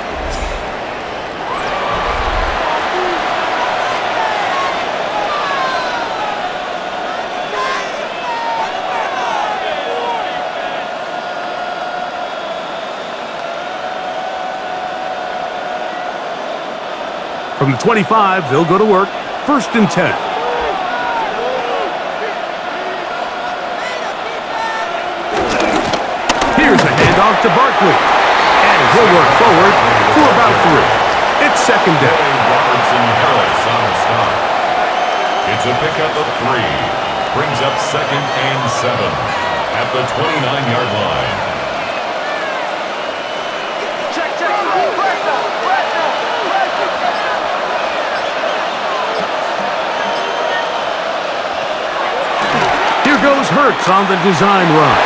From the 25, they'll go to work. 1st and 10. Here's a handoff to Barkley. And he'll work forward for about 3. It's 2nd down. Robertson Harris on the stop. It's a pickup of 3. Brings up 2nd and 7 at the 29-yard line. Check, check. Press up. Here goes Hurts on the design run.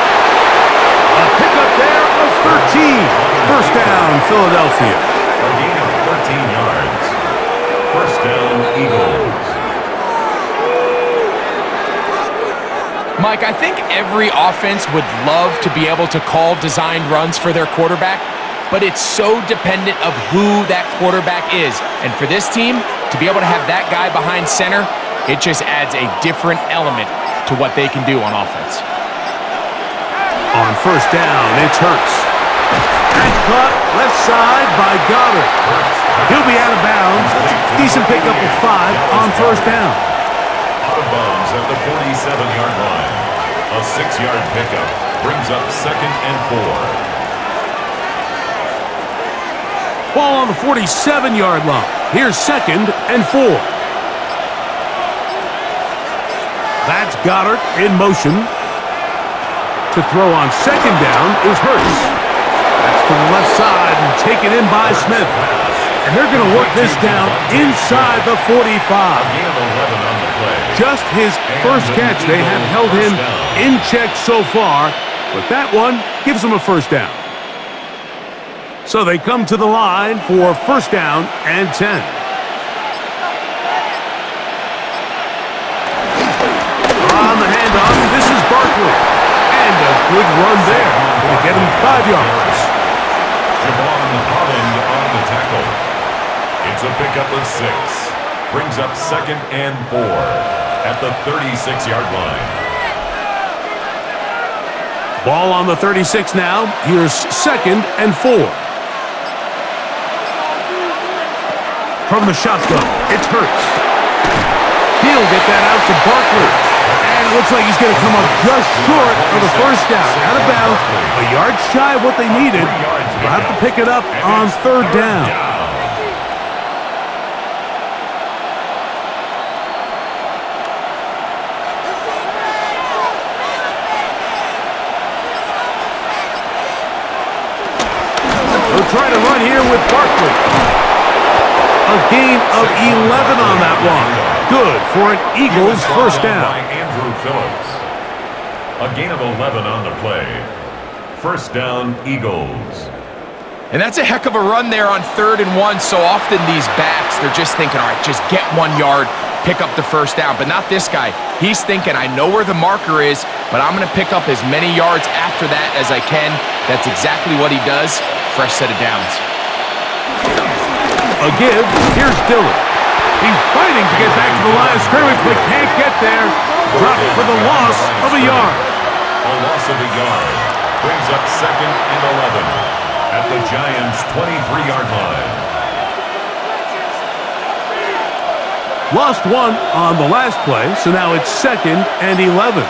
A pickup there of 13. 1st down, Philadelphia. A gain of 13 yards. 1st down, Eagles. Mike, I think every offense would love to be able to call designed runs for their quarterback, but it's so dependent of who that quarterback is. And for this team, to be able to have that guy behind center, it just adds a different element to what they can do on offense. On 1st down, it's Hurts. And caught left side by Goddard. He'll be out of bounds. Decent pickup of 5 on 1st down. Out of bounds at the 47-yard line. A 6-yard pickup brings up 2nd and 4. Ball on the 47-yard line. Here's 2nd and 4. That's Goddard in motion. To throw on 2nd down is Hurts. That's to the left side and taken in by Smith. And they're going to work this down inside the 45. A gain of 11 on the play. Just his first catch. They have held him in check so far, but that one gives them a 1st down. So they come to the line for 1st down and 10. On the handoff, this is Barkley. And a good run there. Going to get him 5 yards. Javon Holland on the tackle. It's a pickup of 6. Brings up 2nd and 4 at the 36-yard line. Ball on the 36 now. Here's 2nd and 4. From the shotgun, it's Hurts. He'll get that out to Barkley. And it looks like he's going to come up just short of the 1st down. Out of bounds, a yard shy of what they needed. They'll have to pick it up on 3rd down. They'll try to run here with Barkley. A gain of 11 on that one. Good for an Eagles 1st down. By Andrew Phillips. A gain of 11 on the play. 1st down, Eagles. And that's a heck of a run there on 3rd and 1. So often these backs, they're just thinking, all right, just get 1 yard, pick up the 1st down. But not this guy. He's thinking, I know where the marker is, but I'm going to pick up as many yards after that as I can. That's exactly what he does. Fresh set of downs. A give. Here's Dillon. He's fighting to get back to the line of scrimmage, but can't get there. Dropped for the loss of a yard. A loss of a yard brings up 2nd and 11 at the Giants' 23-yard line. Lost 1 on the last play, so now it's 2nd and 11.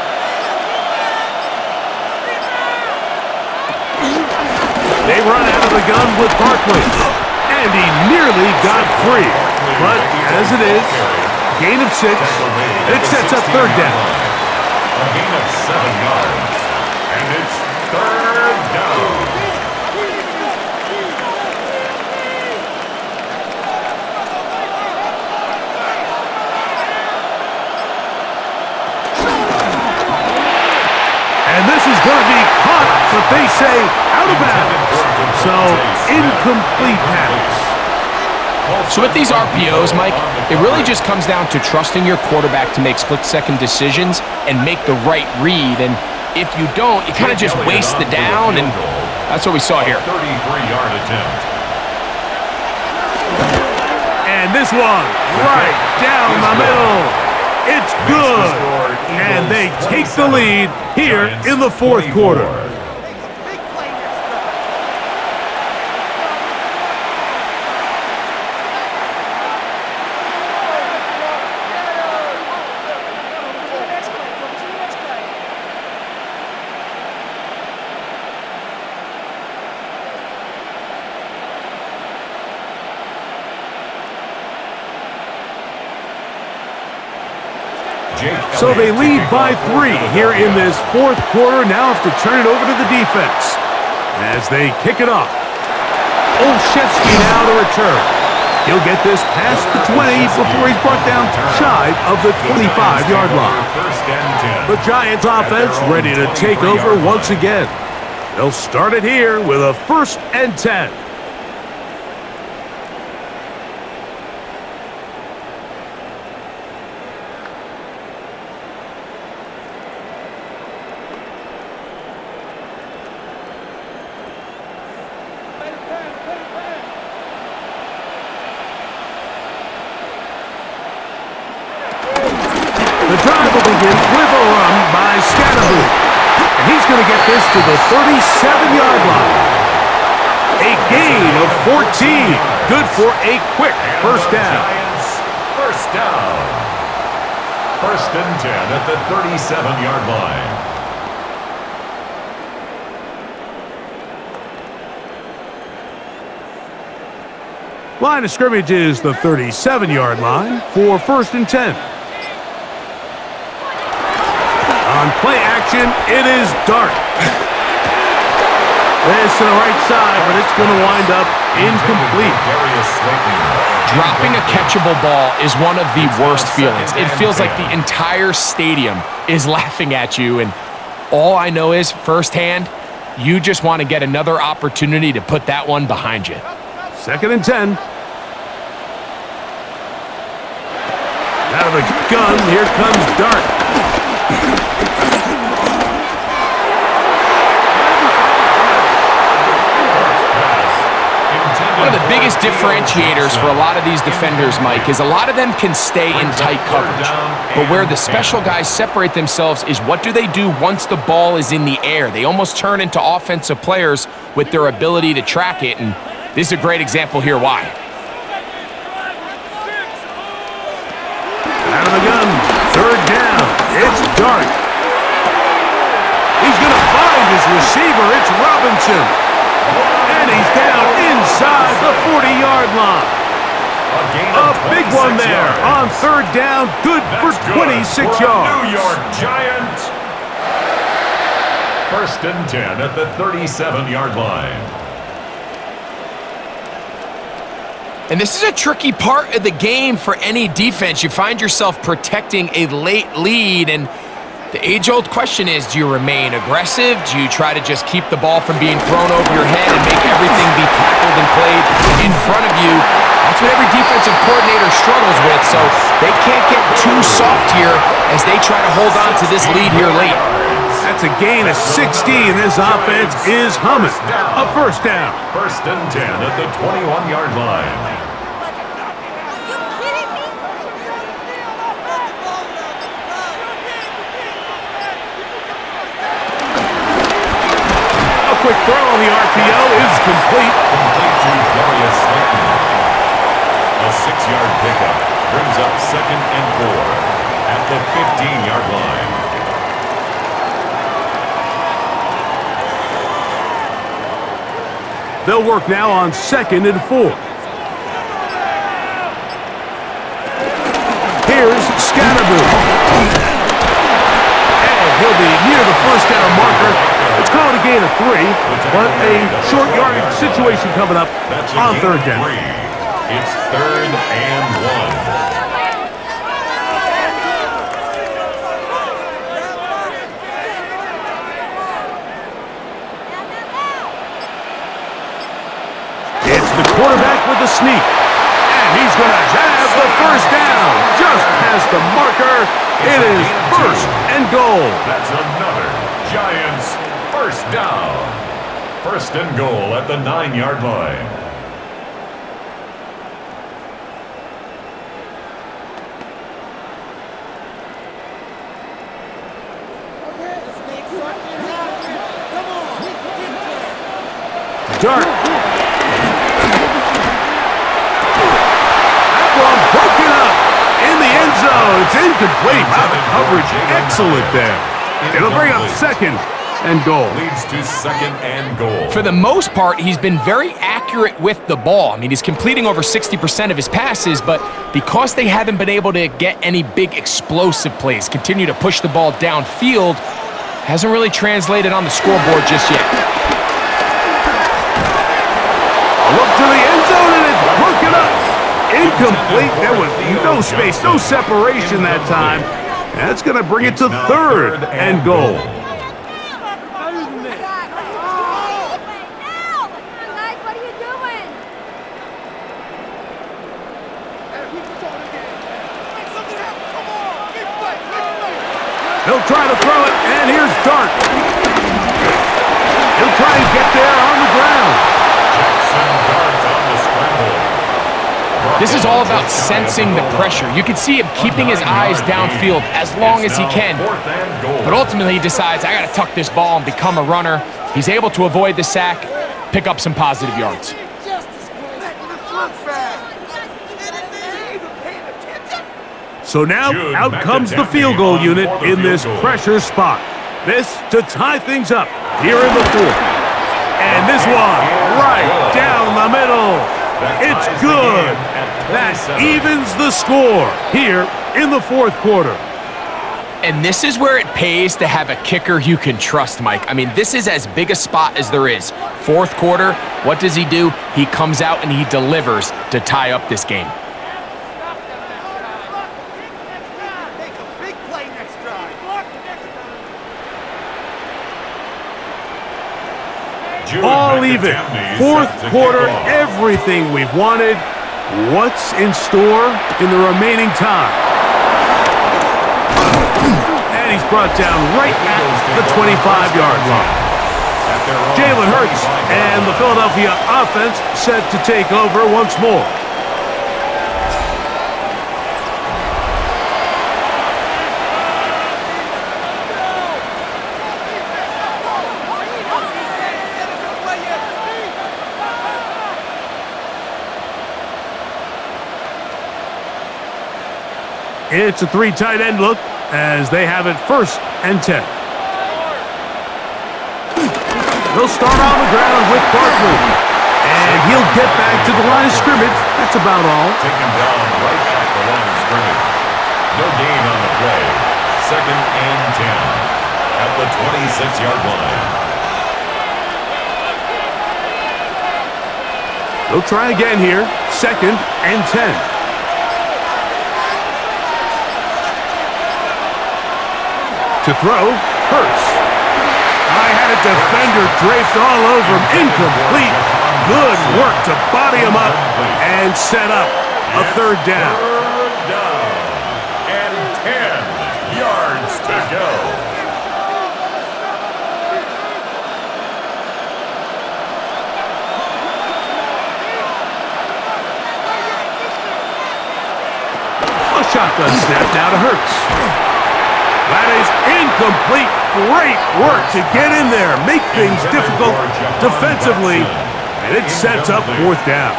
They run out of the gun with Barkley. And he nearly got free. But as it is, gain of 6, and it sets up 3rd down. A gain of 7 yards, and it's 3rd down. And this is going to be caught, but they say out of bounds. So, incomplete pass. So with these RPOs, Mike, it really just comes down to trusting your quarterback to make split-second decisions and make the right read. And if you don't, you kind of just waste the down, and that's what we saw here. 33-yard attempt. And this one, right down the middle. It's good. And they take the lead here in the 4th quarter. So they lead by 3 here in this fourth quarter. Now have to turn it over to the defense as they kick it off. Olszewski now to return. He'll get this past the 20 before he's brought down shy of the 25-yard line. The Giants offense ready to take over once again. They'll start it here with a 1st and 10. The drive will begin with a run by Scatterboot. And he's going to get this to the 37-yard line. A gain of 14. Good for a quick first down. First down. 1st and 10 at the 37-yard line. Line of scrimmage is the 37-yard line for 1st and 10. On play action, it is Dart. This to the right side, but it's going to wind up incomplete. Dropping a catchable ball is one of the worst feelings. It feels like the entire stadium is laughing at you, and all I know is firsthand, you just want to get another opportunity to put that one behind you. 2nd and 10. Out of the gun, here comes Dart. One of the biggest differentiators for a lot of these defenders, Mike, is a lot of them can stay in tight coverage. But where the special guys separate themselves is what do they do once the ball is in the air? They almost turn into offensive players with their ability to track it, and this is a great example here why. Out of the gun, 3rd down. It's Dart. He's going to find his receiver. It's Robinson. And he's down inside the 40-yard line. A big one there on 3rd down. Good for 26 yards. New York Giant. 1st and 10 at the 37-yard line. And this is a tricky part of the game for any defense. You find yourself protecting a late lead, and the age-old question is, do you remain aggressive? Do you try to just keep the ball from being thrown over your head and make everything be tackled and played in front of you? That's what every defensive coordinator struggles with, so they can't get too soft here as they try to hold on to this lead here late. That's a gain of 16. This offense is humming. A 1st down. 1st and 10 at the 21-yard line. Quick throw on the RPO is complete. Complete to Darius Slayton. A 6-yard pickup brings up 2nd and 4 at the 15-yard line. They'll work now on 2nd and 4. Here's Scatterboot. And he'll be near the 1st down marker. It's called a gain of 3, but a short yardage situation coming up on 3rd down. It's 3rd and 1. It's the quarterback with the sneak. And he's going to have the 1st down. Just past the marker. It is 1st and goal. That's another Giants 1st down. 1st and goal at the 9-yard line. Dart. That one broken up in the end zone. It's incomplete. Wow, the coverage excellent there. It'll bring up 2nd and goal. Leads to second and goal. For the most part, he's been very accurate with the ball. I mean, he's completing over 60% of his passes, but because they haven't been able to get any big explosive plays, continue to push the ball downfield, hasn't really translated on the scoreboard just yet. A look to the end zone, and it's working up. Incomplete. There was no space, no separation that time. That's going to bring it to third and goal. He'll try to throw it, and here's Dart. He'll try and get there on the ground. Jackson Dart on the scramble. This is all about sensing the pressure. You can see him keeping his eyes downfield as long as he can. But ultimately he decides, I got to tuck this ball and become a runner. He's able to avoid the sack, pick up some positive yards. So now out comes the field goal unit in this pressure spot. This to tie things up here in the fourth. And this one right down the middle. It's good. That evens the score here in the fourth quarter. And this is where it pays to have a kicker you can trust, Mike. I mean, this is as big a spot as there is. Fourth quarter, what does he do? He comes out and he delivers to tie up this game. All even. Fourth quarter, everything we've wanted. What's in store in the remaining time? And he's brought down right at the 25-yard line. Jalen Hurts and the Philadelphia offense set to take over once more. It's a three tight end look as they have it first and 10. They'll start on the ground with Barkley. And he'll get back to the line of scrimmage. That's about all. Taken down right at the line of scrimmage. No gain on the play. Second and 10 at the 26-yard line. They'll try again here. Second and 10. To throw, Hurts. I had a defender draped all over him. Incomplete. Good work to body him up and set up a third down. Third down and 10 yards to go. A shotgun snap now to Hurts. That is incomplete. Great work to get in there, make things difficult defensively, and it sets up fourth down.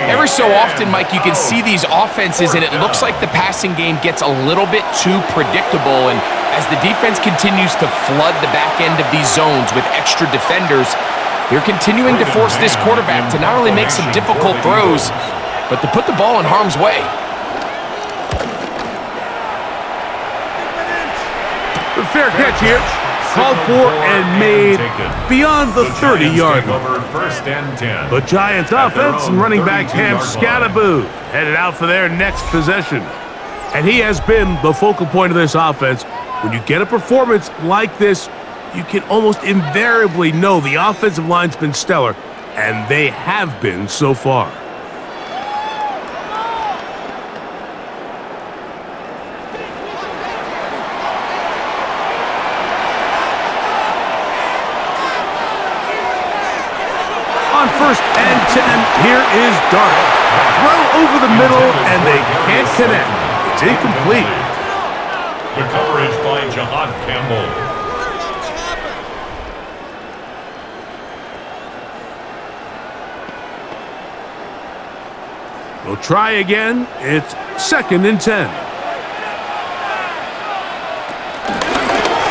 Every so often, Mike, you can see these offenses, and it looks like the passing game gets a little bit too predictable, and as the defense continues to flood the back end of these zones with extra defenders, they're continuing to force this quarterback to not only make some difficult throws, but to put the ball in harm's way. The fair catch here, called for and made beyond the 30-yard line. First and 10. The Giants offense and running back Cam Scattaboo headed out for their next possession. And he has been the focal point of this offense. When you get a performance like this, you can almost invariably know the offensive line's been stellar, and they have been so far. On first and 10, here is Dart. Throw over the middle, and they can't connect. It's incomplete. The coverage by Jahad Campbell. We'll try again. It's second and 10.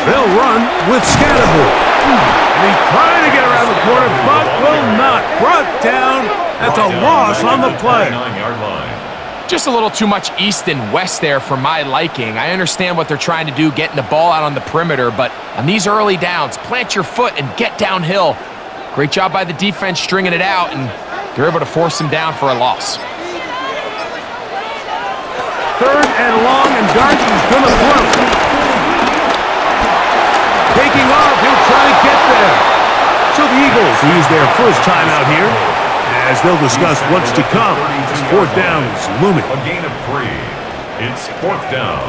They'll run with Scatterbull. And he's trying to get around the corner, but will not. Brought down. That's a loss on the play. 9-yard line. Just a little too much east and west there for my liking. I understand what they're trying to do, getting the ball out on the perimeter, but on these early downs, plant your foot and get downhill. Great job by the defense stringing it out, and they're able to force him down for a loss. 3rd and long, and Darton's going to throw. Taking off, he'll try to get there. So the Eagles use their first timeout here, as they'll discuss what's to come. As 4th down is looming. A gain of 3. It's 4th down.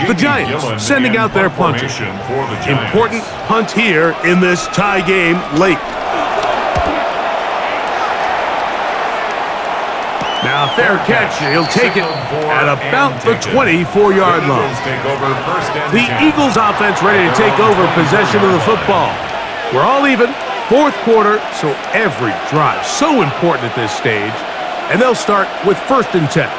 The Giants sending out their punter. Important punt here in this tie game late. Now, fair catch. He'll take it at about the 24-yard line. The Eagles offense ready to take over possession of the football. We're all even. 4th quarter, so every drive so important at this stage. And they'll start with 1st and 10.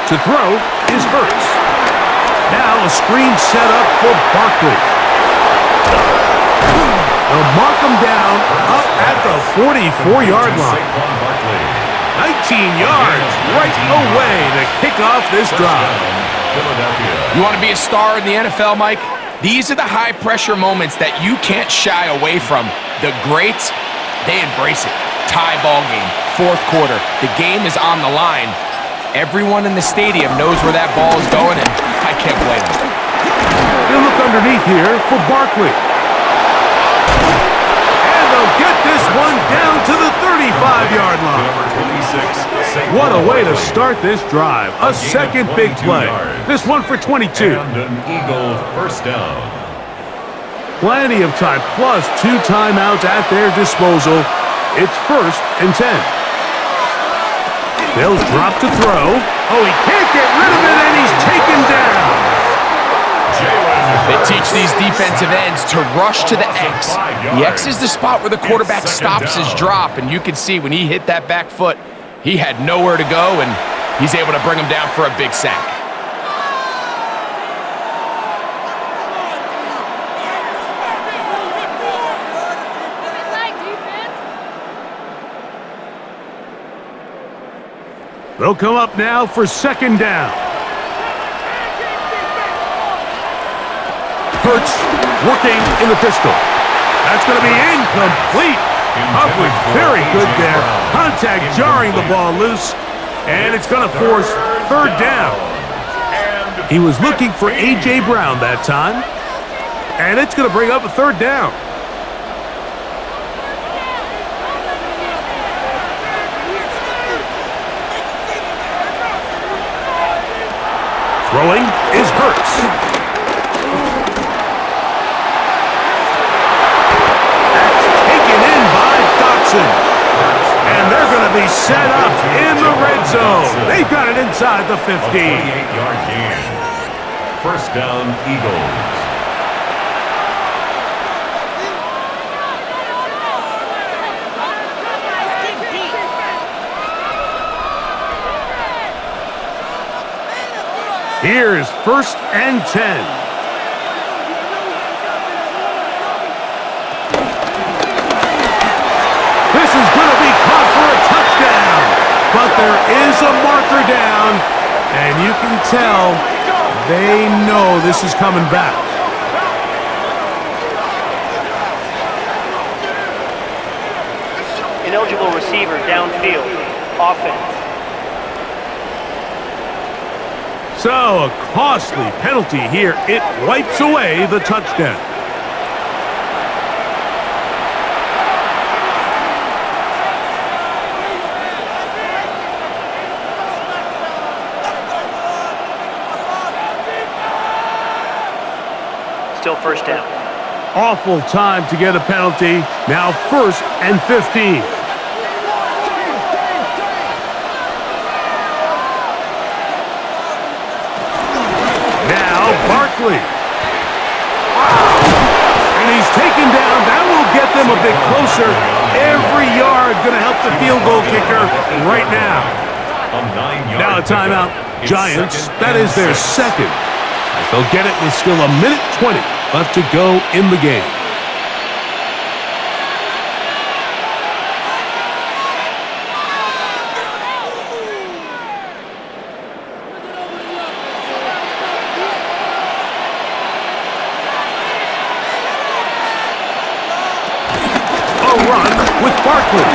To throw is Hurts. Now a screen set up for Barkley. They'll mark him down up at the 44-yard line. 19 yards right away to kick off this drive. You want to be a star in the NFL, Mike? These are the high-pressure moments that you can't shy away from. The greats, they embrace it. Tie ball game, 4th quarter. The game is on the line. Everyone in the stadium knows where that ball is going, and I can't blame them. They'll look underneath here for Barkley. And they'll get this one down to the 35-yard line. What a way to start this drive. A second big play. This one for 22. And an Eagle 1st down. Plenty of time, plus 2 timeouts at their disposal. It's 1st and 10. They'll drop to throw. Oh, he can't get rid of it, and he's taken down. They teach these defensive ends to rush to the X. The X is the spot where the quarterback stops his drop, and you can see when he hit that back foot, he had nowhere to go, and he's able to bring him down for a big sack. They'll come up now for 2nd down. Hurts working in the pistol. That's going to be incomplete. Huffley very good there. Contact jarring the ball loose, and it's going to force 3rd down. He was looking for A.J. Brown that time, and it's going to bring up a 3rd down. Throwing is Hurts. That's taken in by Dotson. And they're going to be set up in the red zone. They've got it inside the 15. 28-yard gain. 1st down, Eagles. Here's 1st and 10. This is going to be caught for a touchdown. But there is a marker down, and you can tell they know this is coming back. Ineligible receiver downfield. Offense. So, a costly penalty here. It wipes away the touchdown. Still 1st down. Awful time to get a penalty. Now 1st and 15. Barkley. And he's taken down. That will get them a bit closer. Every yard going to help the field goal kicker right now. Now a timeout. Giants, that is their second. As they'll get it with still a minute 20 left to go in the game. Run with Barkley.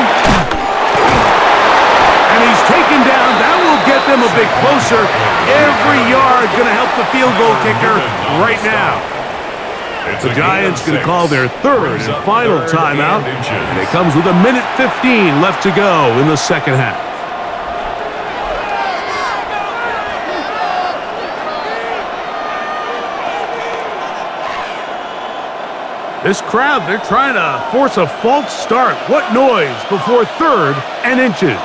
And he's taken down. That will get them a bit closer. Every yard going to help the field goal kicker right now. The Giants going to call their third and final timeout. And it comes with a minute 15 left to go in the second half. This crowd, they're trying to force a false start. What noise before third and inches.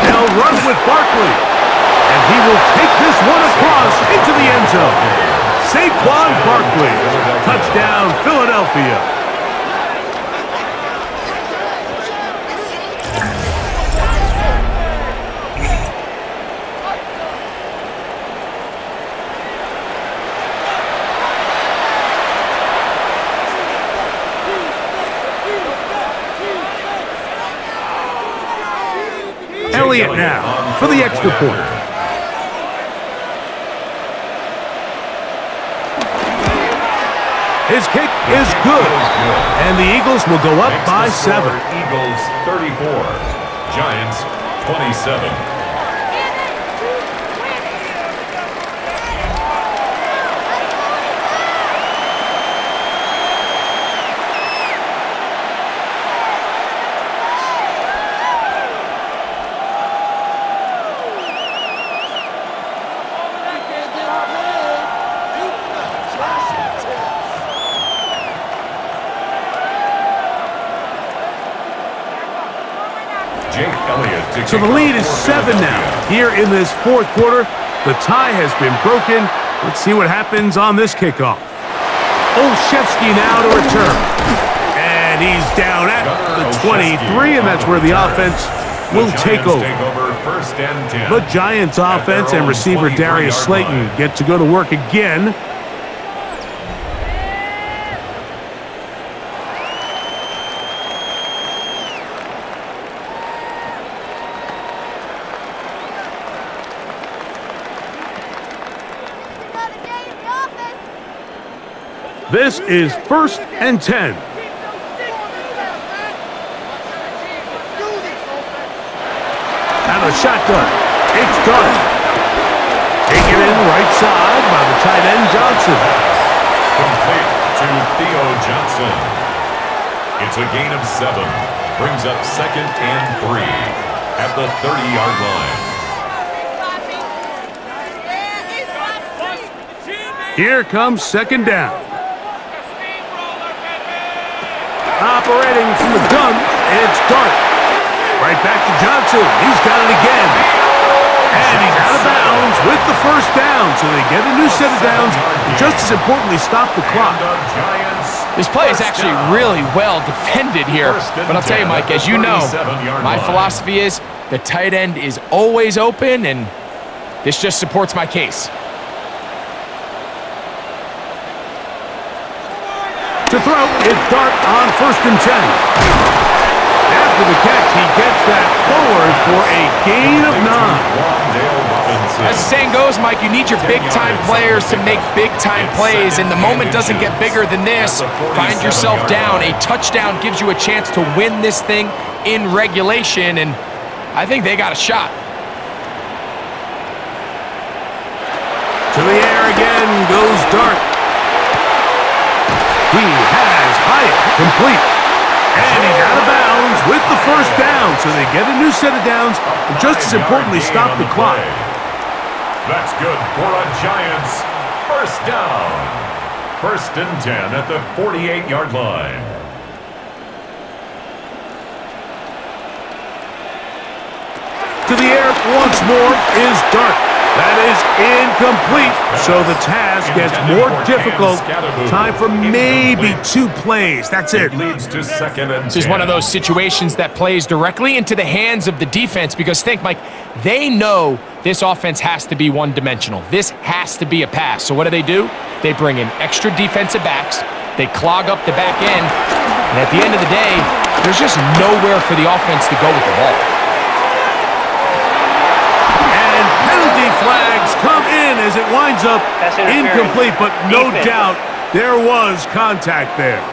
They'll run with Barkley. And he will take this one across into the end zone. Saquon Barkley. Touchdown, Philadelphia. Elliott now for the extra point. His kick is good. And the Eagles will go up by 7. Eagles 34, Giants 27. So the lead is 7 now. Here in this fourth quarter, the tie has been broken. Let's see what happens on this kickoff. Olszewski now to return. And he's down at the 23, and that's where the offense will take over. The Giants offense and receiver Darius Slayton get to go to work again. This is 1st and 10. And a shotgun. It's done. Taken in right side by the tight end Johnson. Complete to Theo Johnson. It's a gain of 7. Brings up 2nd and 3 at the 30-yard line. Here comes 2nd down. Operating from the gun, it's Dart. Right back to Johnson. He's got it again. And he's out of bounds with the 1st down. So they get a new set of downs. Just as importantly, stop the clock. This play is actually really well defended here. But I'll tell you, Mike, as you know, my philosophy is the tight end is always open, and this just supports my case. To throw, it's Dart on 1st and 10. After the catch, he gets that forward for a gain of 9. As the saying goes, Mike, you need your big-time players to make big-time plays, and the moment doesn't get bigger than this. Find yourself down. A touchdown gives you a chance to win this thing in regulation, and I think they got a shot. To the air again goes Dart. He has Hyatt complete. And he's out of bounds with the 1st down. So they get a new set of downs. And just as importantly, stop the clock. That's good for a Giants 1st down. 1st and 10 at the 48-yard line. To the air once more is Dart. That is incomplete, so the task gets more difficult. Time for maybe 2 plays. That's it. Leads to second and 10. This is one of those situations that plays directly into the hands of the defense because think, Mike, they know this offense has to be one-dimensional. This has to be a pass. So what do? They bring in extra defensive backs. They clog up the back end. And at the end of the day, there's just nowhere for the offense to go with the ball. And penalty flags come in as it winds up That's interference. incomplete, but no Defense. doubt there was contact there.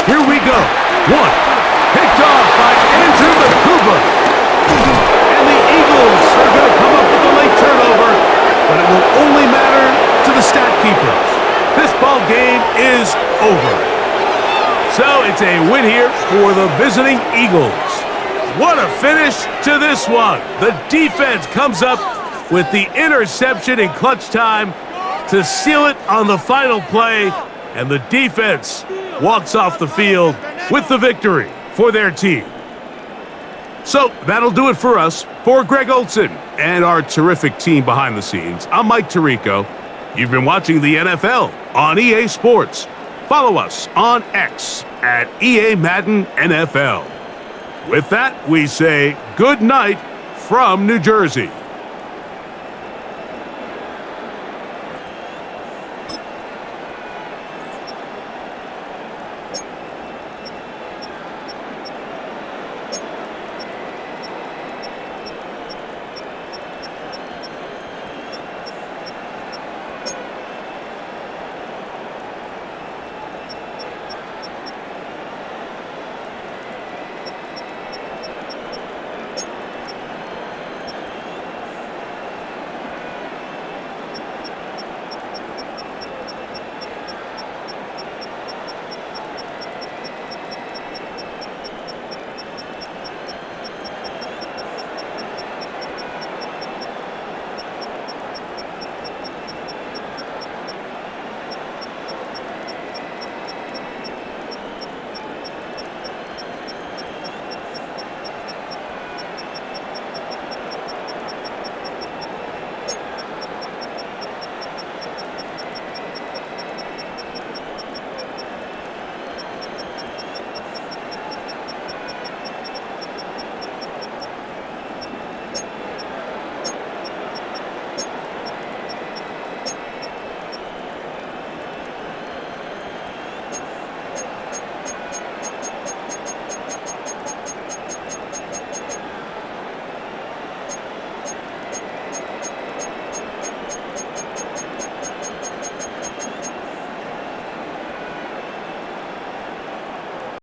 Here we go. 1. Picked off by Andrew Makuba. And the Eagles are going to come up with a late turnover, but it will only matter to the stat keepers. This ball game is over. So it's a win here for the visiting Eagles. What a finish to this one. The defense comes up with the interception in clutch time to seal it on the final play, and the defense walks off the field with the victory for their team. So that'll do it for us. For Greg Olson and our terrific team behind the scenes, I'm Mike Tirico. You've been watching the NFL on EA Sports. Follow us on X at EA Madden NFL. With that, we say good night from New Jersey.